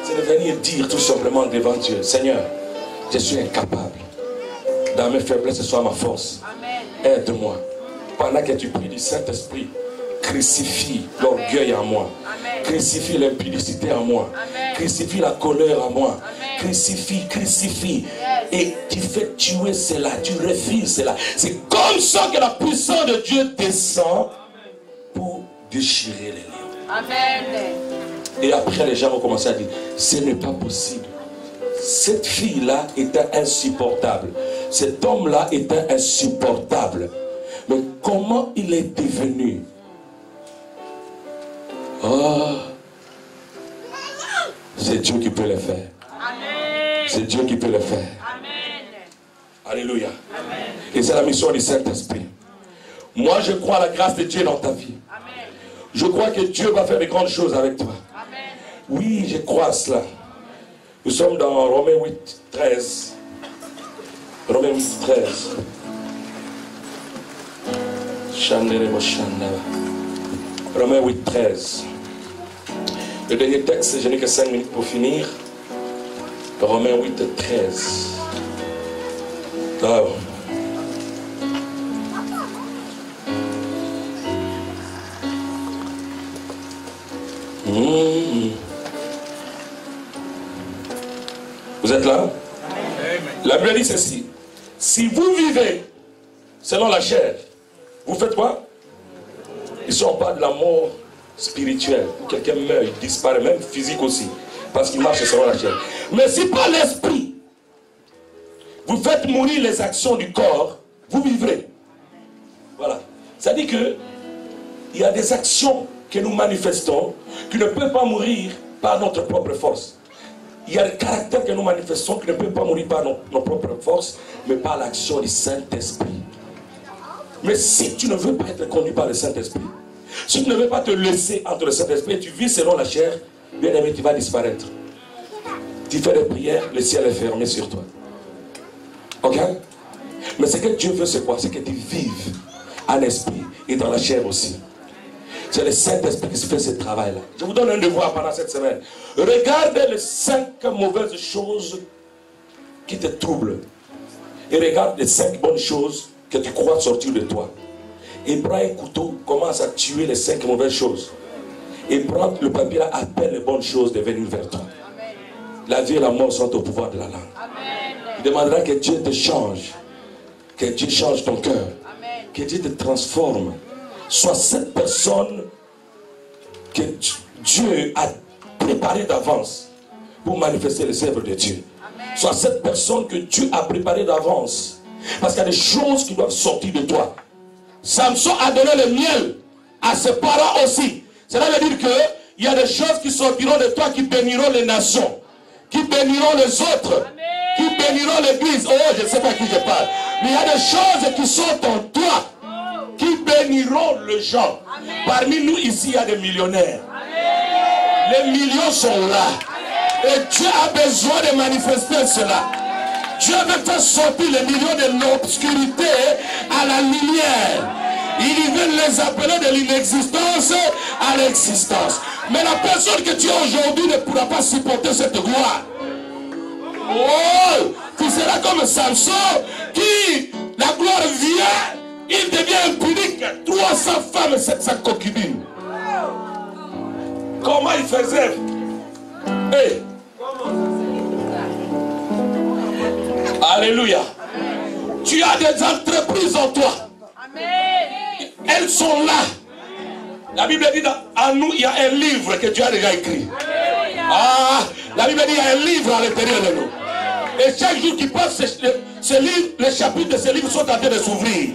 C'est de venir dire tout simplement devant Dieu: Seigneur, je suis incapable. Dans mes faiblesses, ce soit ma force. Aide-moi. Pendant que tu pries du Saint-Esprit, crucifie l'orgueil en moi. Crucifie l'impudicité en moi. Crucifie la colère en moi. Crucifie. Et tu fais tuer cela. Tu refuses cela. C'est comme ça que la puissance de Dieu descend pour déchirer les lions. Amen. Et après, les gens vont commencer à dire: ce n'est pas possible. Cette fille-là était insupportable. Cet homme-là était insupportable. Mais comment il est devenu? Oh, c'est Dieu qui peut le faire. C'est Dieu qui peut le faire. Alléluia. Et c'est la mission du Saint-Esprit. Moi, je crois à la grâce de Dieu dans ta vie. Je crois que Dieu va faire de grandes choses avec toi. Oui, je crois à cela. Nous sommes dans Romains 8, 13. Romains 8, 13. Romains 8, 13. Le dernier texte, je n'ai que 5 minutes pour finir. Romains 8, 13. Oh. Vous êtes là? La Bible dit ceci: si vous vivez selon la chair, vous faites quoi? Ils ne sont pas de la mort spirituelle. Quelqu'un meurt, il disparaît, même physique aussi, parce qu'il marche selon la chair. Mais si par l'esprit, vous faites mourir les actions du corps, vous vivrez. Voilà. Ça dit que il y a des actions que nous manifestons qui ne peuvent pas mourir par notre propre force. il y a des caractères que nous manifestons qui ne peuvent pas mourir par nos propres forces, mais par l'action du Saint-Esprit. Mais si tu ne veux pas être conduit par le Saint-Esprit, si tu ne veux pas te laisser entre le Saint-Esprit et tu vis selon la chair, bien aimé, tu vas disparaître. Tu fais des prières, le ciel est fermé sur toi. Ok? Mais ce que Dieu veut, c'est quoi? C'est que tu vives en esprit et dans la chair aussi. C'est le Saint-Esprit qui fait ce travail-là. Je vous donne un devoir pendant cette semaine. Regardez les 5 mauvaises choses qui te troublent. Et regarde les 5 bonnes choses que tu crois sortir de toi. Et prends un couteau, commence à tuer les 5 mauvaises choses. Et prends le papier là, appelle les bonnes choses de venir vers toi. Amen. La vie et la mort sont au pouvoir de la langue. Amen. Tu demanderas que Dieu te change. Que Dieu change ton cœur. Amen. Que Dieu te transforme. Sois cette personne que Dieu a préparée d'avance pour manifester les œuvres de Dieu. Amen. Sois cette personne que Dieu a préparée d'avance. Parce qu'il y a des choses qui doivent sortir de toi. Samson a donné le miel à ses parents aussi. Cela veut dire qu'il y a des choses qui sortiront de toi qui béniront les nations, qui béniront les autres, amen, qui béniront l'église. Oh, je ne sais pas à qui je parle. Mais il y a des choses qui sont en toi, qui béniront les gens. Amen. Parmi nous ici, il y a des millionnaires. Amen. Les millions sont là. Amen. Et Dieu a besoin de manifester cela. Dieu veut faire sortir les millions de l'obscurité à la lumière. Il veut les appeler de l'inexistence à l'existence. Mais la personne que tu es aujourd'hui ne pourra pas supporter cette gloire. Oh, tu seras comme Samson qui, la gloire vient, il devient impunique. 300 femmes, 700 concubines. Comment il faisait? Hey. Alléluia. Amen. Tu as des entreprises en toi. Amen. Elles sont là. La Bible dit en nous, il y a un livre que Dieu a déjà écrit. Amen. Ah, la Bible dit il y a un livre à l'intérieur de nous. Et chaque jour qui passe, les chapitres de ce livre sont en train de s'ouvrir.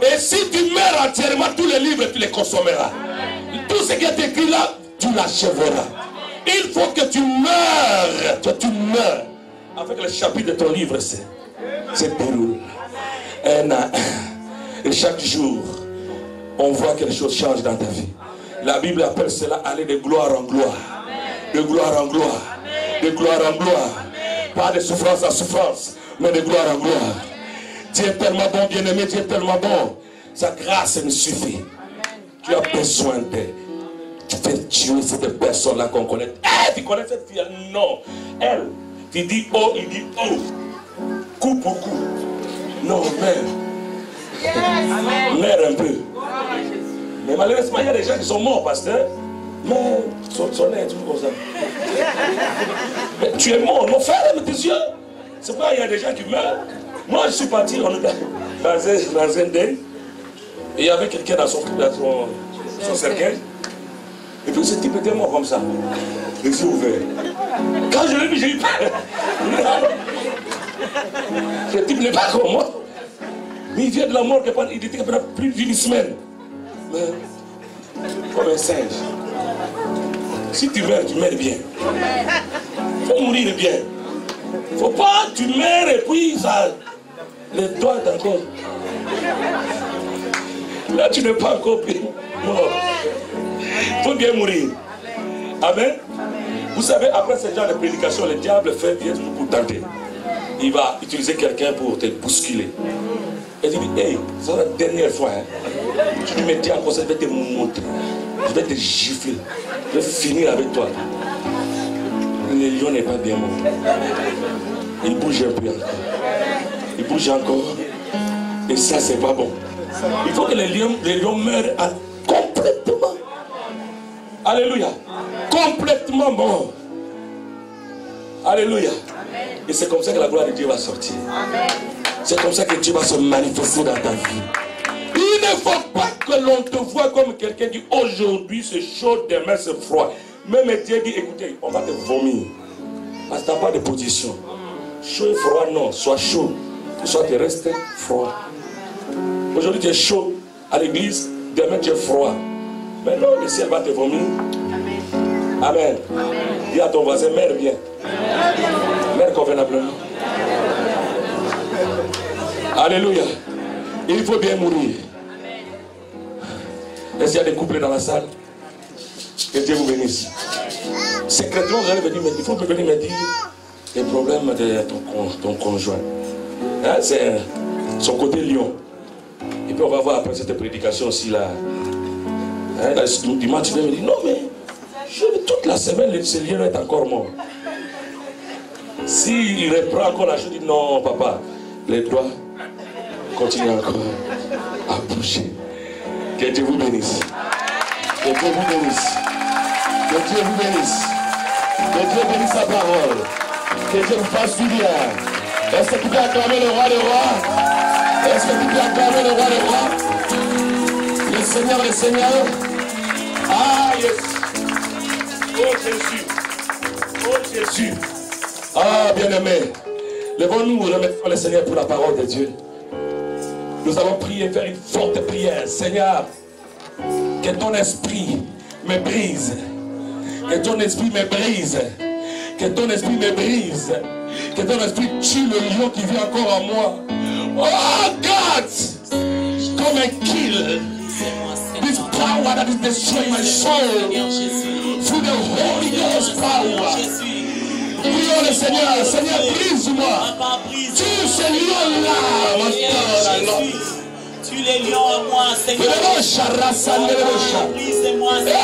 Et si tu meurs entièrement, tous les livres, tu les consommeras. Amen. Tout ce qui est écrit là, tu l'achèveras. Il faut que tu meurs. Que tu meurs. Avec le chapitre de ton livre, c'est déroule. Un à un. Et chaque jour, on voit que les choses changent dans ta vie. La Bible appelle cela aller de gloire en gloire. De gloire en gloire. De gloire en gloire. Pas de souffrance en souffrance, mais de gloire en gloire. Dieu est tellement bon, bien-aimé, Dieu est tellement bon. Sa grâce nous suffit. Tu as besoin d'elle. Tu fais tuer cette personne-là qu'on connaît. Eh, tu connais cette fille? Non. Elle. Tu dis oh, il dit oh. Coup pour coup. Non, mère. Yes. Mère un peu. Mais malheureusement, il y a des gens qui sont morts, pasteur. Mais son nez est toujours comme ça. Mais tu es mort. Non, ferme tes yeux. C'est pas, il y a des gens qui meurent. Moi, je suis parti dans un deuil. Et il y avait quelqu'un dans son cercueil. Et puis ce type était mort comme ça. Les yeux ouverts. Quand je l'ai vu, j'ai eu peur. Ce type n'est pas comme moi. Mais il vient de la mort, il était pendant plus d'une semaine. Mais, comme un singe. Si tu meurs bien. Il faut mourir bien. Il ne faut pas, tu meurs et puis ça, les doigts encore. Là, tu n'es pas encore mort. Il faut bien mourir. Amen. Vous savez, après ce genre de prédication, le diable vient toujours pour tenter. Il va utiliser quelqu'un pour te bousculer. Et il dit, hey, c'est la dernière fois. Hein. Tu me dis encore ça, je vais te montrer. Je vais te gifler. Je vais finir avec toi. Le lion n'est pas bien mort. Il bouge un peu encore. Il bouge encore. Et ça, c'est pas bon. Il faut que les lions meurent complètement. Alléluia. Complètement mort. Alléluia. Et c'est comme ça que la gloire de Dieu va sortir. C'est comme ça que Dieu va se manifester dans ta vie. Il ne faut pas que l'on te voie comme quelqu'un qui aujourd'hui c'est chaud, demain c'est froid. Même Dieu dit, écoutez, on va te vomir. Parce que tu n'as pas de position. Chaud et froid, non. Sois chaud. Soit tu restes froid. Aujourd'hui tu es chaud à l'église, demain tu es froid. Mais non, le ciel va te vomir. Amen. Dis à ton voisin, mère, viens. Mère convenablement. Alléluia. Il faut bien mourir. Est-ce qu'il y a des couples dans la salle? Que Dieu vous bénisse. Secrètement, vous allez venir me dire, il faut venir me dire les problèmes de ton conjoint. Hein, c'est son côté lion. Et puis on va voir après cette prédication aussi là. Hein, dimanche, tu viens me dire, non mais toute la semaine, ce lion est encore mort. S'il reprend encore la chose, il dit, non papa, les doigts continuent encore à bouger. Que Dieu vous bénisse. Que Dieu vous bénisse. Que Dieu vous bénisse. Que Dieu bénisse sa parole. Que Dieu vous fasse du bien. Est-ce que tu peux acclamer le roi des rois? Est-ce que tu peux acclamer le roi des rois? Le Seigneur des seigneurs. Ah, yes. Oh Jésus. Oh Jésus. Ah, bien-aimé. Levons-nous, remercions le Seigneur pour la parole de Dieu. Nous allons prier, faire une forte prière. Seigneur, que ton esprit me brise. Que ton esprit me brise. Que ton esprit me brise. Que ton esprit tue le lion qui vit encore en moi. Oh God! Come and kill this power that is destroying my soul. Through the Holy Ghost power. Prions le Seigneur. Seigneur, brise-moi. Tue ce lion-là, mon Dieu. Tu les lions à moi, Seigneur. Brise-moi, Seigneur.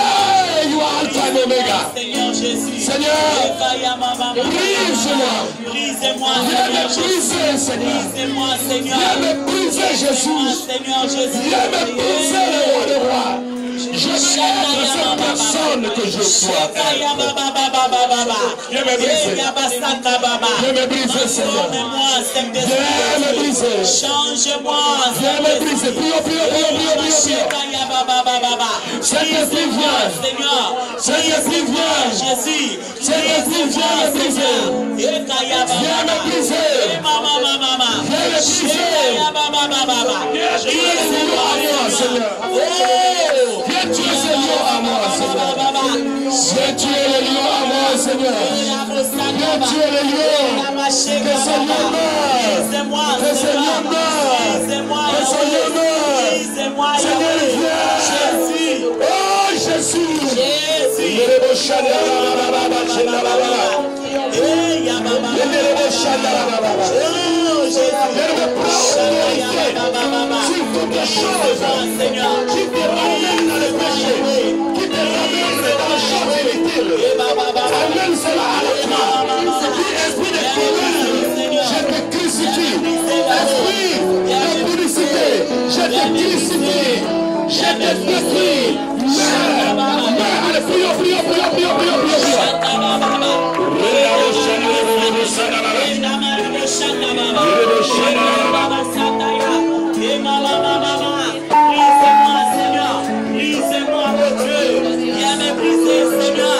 You are Alpha and Omega. Seigneur Jésus. Seigneur, brise-moi. Brise-moi, Viens me briser, Seigneur. Brise-moi, Seigneur. Viens me briser, Jésus. Seigneur Jésus. Viens me briser, le roi des rois. Je veux être cette personne que je sois. Viens me briser. Viens me briser, Seigneur. Viens me briser. Change-moi. Viens me briser. Prions. Saint-Esprit, viens. Saint-Esprit, viens. Jésus. Saint-Esprit, viens me briser. Viens me briser. Viens me briser. Viens tuer ce lion à moi, Seigneur. Viens tuer ce lion à moi, Seigneur. Viens tuer le lion à moi, Seigneur. Viens tuer le lion. Que ce lion meure. Que ce lion meure. Que ce lion meure. Seigneur, viens. Oh, Jésus. Sur toutes les choses qui te ramènent dans le péché, qui te ramènent dans les choses inutiles, amène cela à la croix. Dis, esprit de colère, je te crucifie. Esprit de publicité, je te crucifie. Je te détruis. Allez, prions. Brise-moi, Seigneur. Brise-moi, mon Dieu. Viens me briser, Seigneur.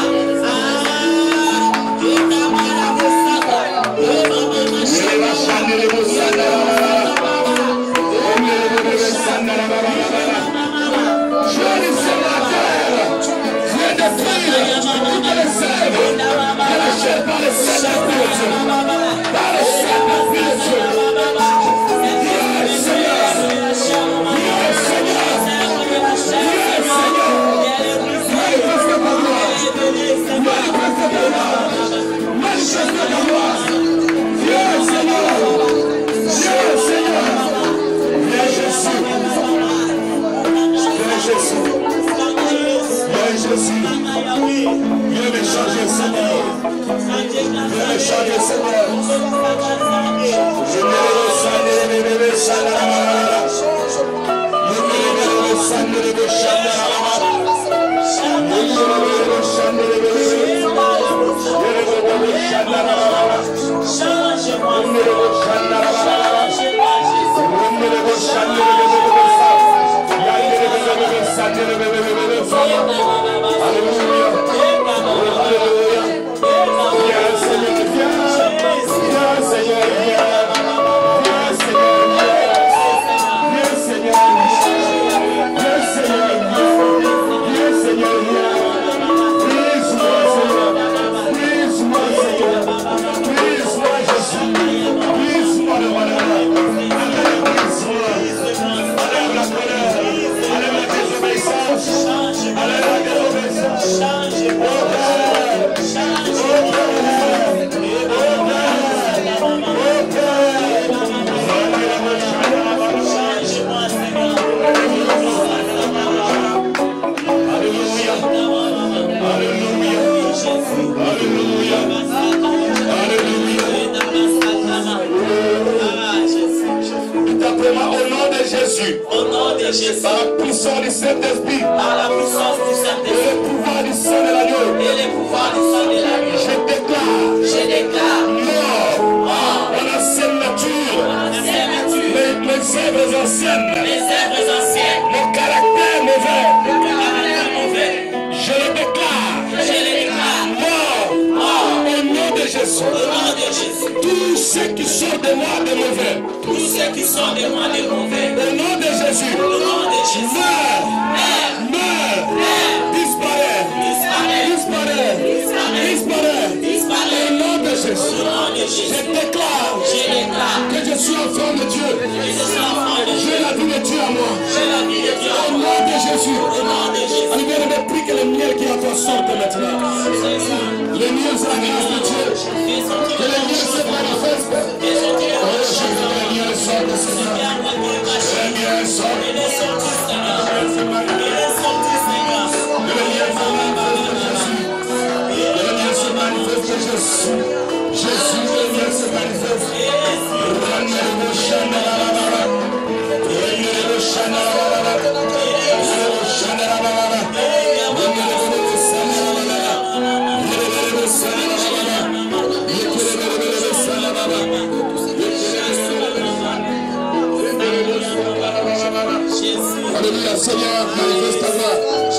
Seigneur, Jésus. Au nom de Jésus. Par la puissance du Saint-Esprit. Par la puissance du Et Saint-Esprit. le pouvoir du sang de l'agneau. Et le pouvoir du sang de l'agneau. Je déclare. Je déclare. Mort. Dans l'ancienne nature. Les œuvres anciennes. Les œuvres anciennes. Mon caractère mauvais. Le caractère mauvais. Je le déclare. Je le déclare. Mort. Au nom de Jésus. Au nom de Jésus. Tous ceux qui sont de moi de mauvais. Tous ceux qui sont de moi de mauvais. Au nom de Jésus. Au nom de Jésus. Meurs. Disparaît. Au nom de Jésus. Je déclare. Que je suis enfant de Dieu. J'ai la vie de Dieu à moi. Au nom de Jésus. On vient de me prier que le miel qui est en toi sorte maintenant. Le miel, c'est la grâce de Dieu. Que le miel se manifeste. Oh, je veux que le miel sorte, Seigneur. Que le miel sorte. Que le miel se manifeste, Jésus. Jésus, le miel se manifeste. Alléluia, Seigneur, manifeste ta gloire.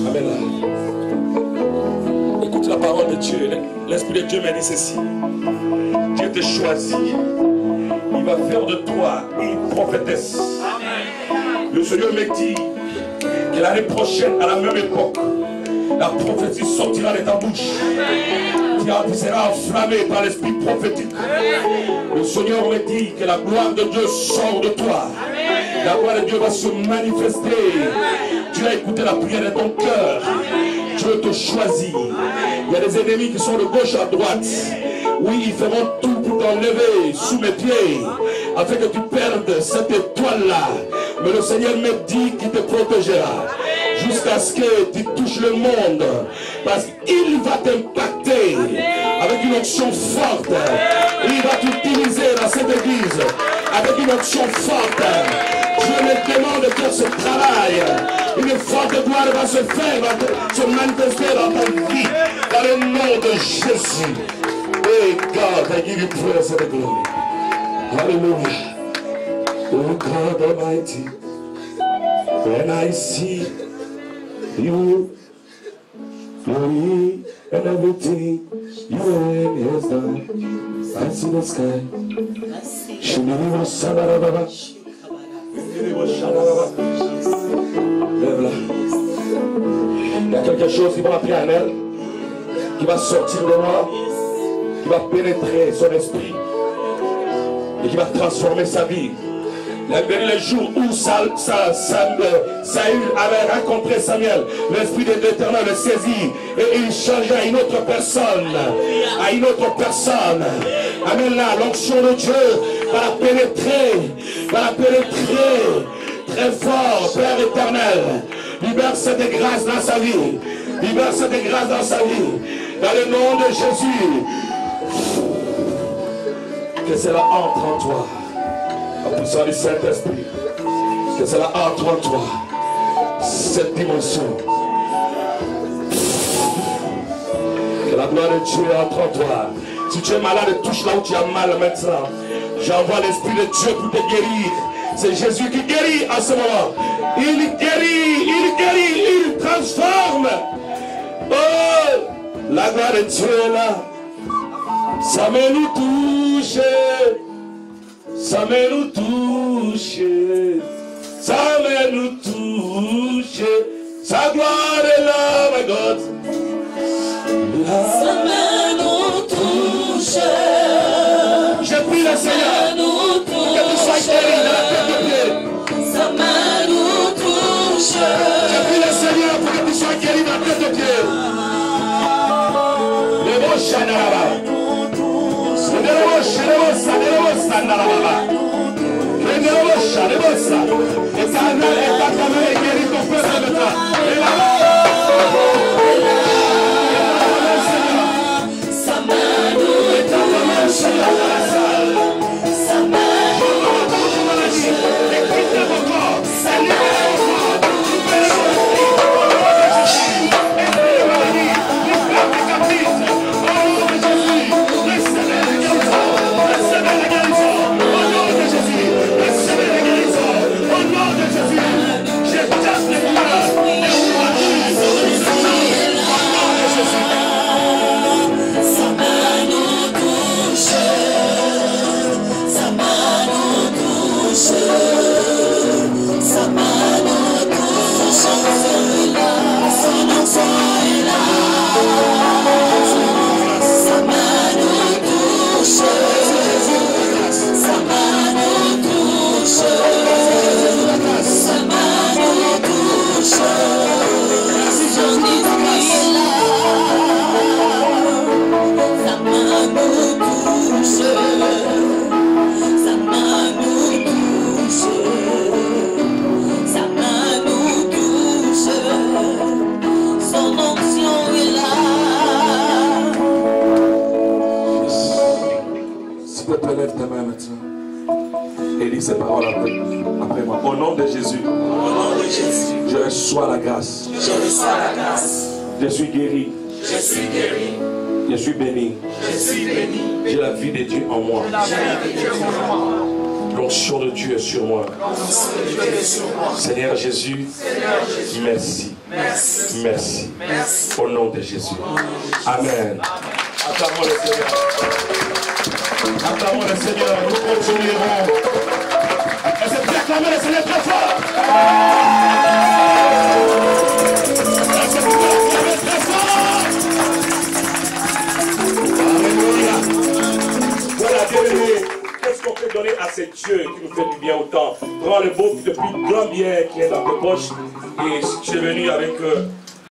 Amen. de Dieu, l'Esprit de Dieu m'a dit ceci. Dieu te choisit. Il va faire de toi une prophétesse. Le Seigneur me dit que l'année prochaine, à la même époque, la prophétie sortira de ta bouche. Tu seras enflammé par l'esprit prophétique. Le Seigneur me dit que la gloire de Dieu sort de toi. La gloire de Dieu va se manifester. Tu as écouté la prière de ton cœur. Dieu te choisit. Il y a des ennemis qui sont de gauche à droite. Oui, ils feront tout pour t'enlever sous mes pieds, afin que tu perdes cette étoile-là. Mais le Seigneur me dit qu'il te protégera jusqu'à ce que tu touches le monde. Parce qu'il va t'impacter avec une onction forte. Il va t'utiliser dans cette église avec une onction forte. Je me demande de faire ce travail. Une forte gloire va se faire, va se manifester dans ta vie. Dans le nom de Jésus. Hey God, I give you praise and glory. Hallelujah. Oh God Almighty, when I see you, glory and everything you has done, I see the sky. Lève-la. Il y a quelque chose qui va appeler en elle, qui va sortir de moi, qui va pénétrer son esprit et qui va transformer sa vie. Le jour où Saül avait rencontré Samuel, l'Esprit de l'Éternel le saisit et il change à une autre personne. À une autre personne. Amen. Là, l'onction de Dieu va la pénétrer. Va la pénétrer très fort, Père éternel. Libère cette grâce dans sa vie. Libère cette grâce dans sa vie. Dans le nom de Jésus. Que cela entre en toi. La puissance du Saint-Esprit. Que cela entre en toi. Cette dimension. Que la gloire de Dieu entre en toi. Si tu es malade, touche là où tu as mal maintenant. J'envoie l'Esprit de Dieu pour te guérir. C'est Jésus qui guérit en ce moment. Il guérit, il transforme. Oh, la gloire de Dieu est là. Ça me nous touche. Ça me nous touche. Ça me nous touche. Sa gloire est là, my God. Ça me nous touche. Je prie le Seigneur que tu sois guéri de la tête de pied. Ça me nous touche. Je prie le Seigneur pour que tu sois guéri de la tête de pied. Le mot Shanaraba. Lève ta main maintenant et dis ces paroles après moi. Au nom de Jésus, je reçois la grâce. Je suis guéri. Je suis béni. J'ai la vie de Dieu en moi. L'onction de Dieu est sur moi. Seigneur Jésus, merci. Merci. Au nom de Jésus. Amen. Acclamons le Seigneur. Acclamons le Seigneur. Nous continuerons. Est-ce que tu acclames le Seigneur très fort? Est-ce que tu peux acclamer très fort? Alléluia. Voilà, bien-aimé. Qu'est-ce qu'on peut donner à ce Dieu qui nous fait du bien autant? Prends le beau, le plus grand bien qui est dans tes poches. Et je suis venu avec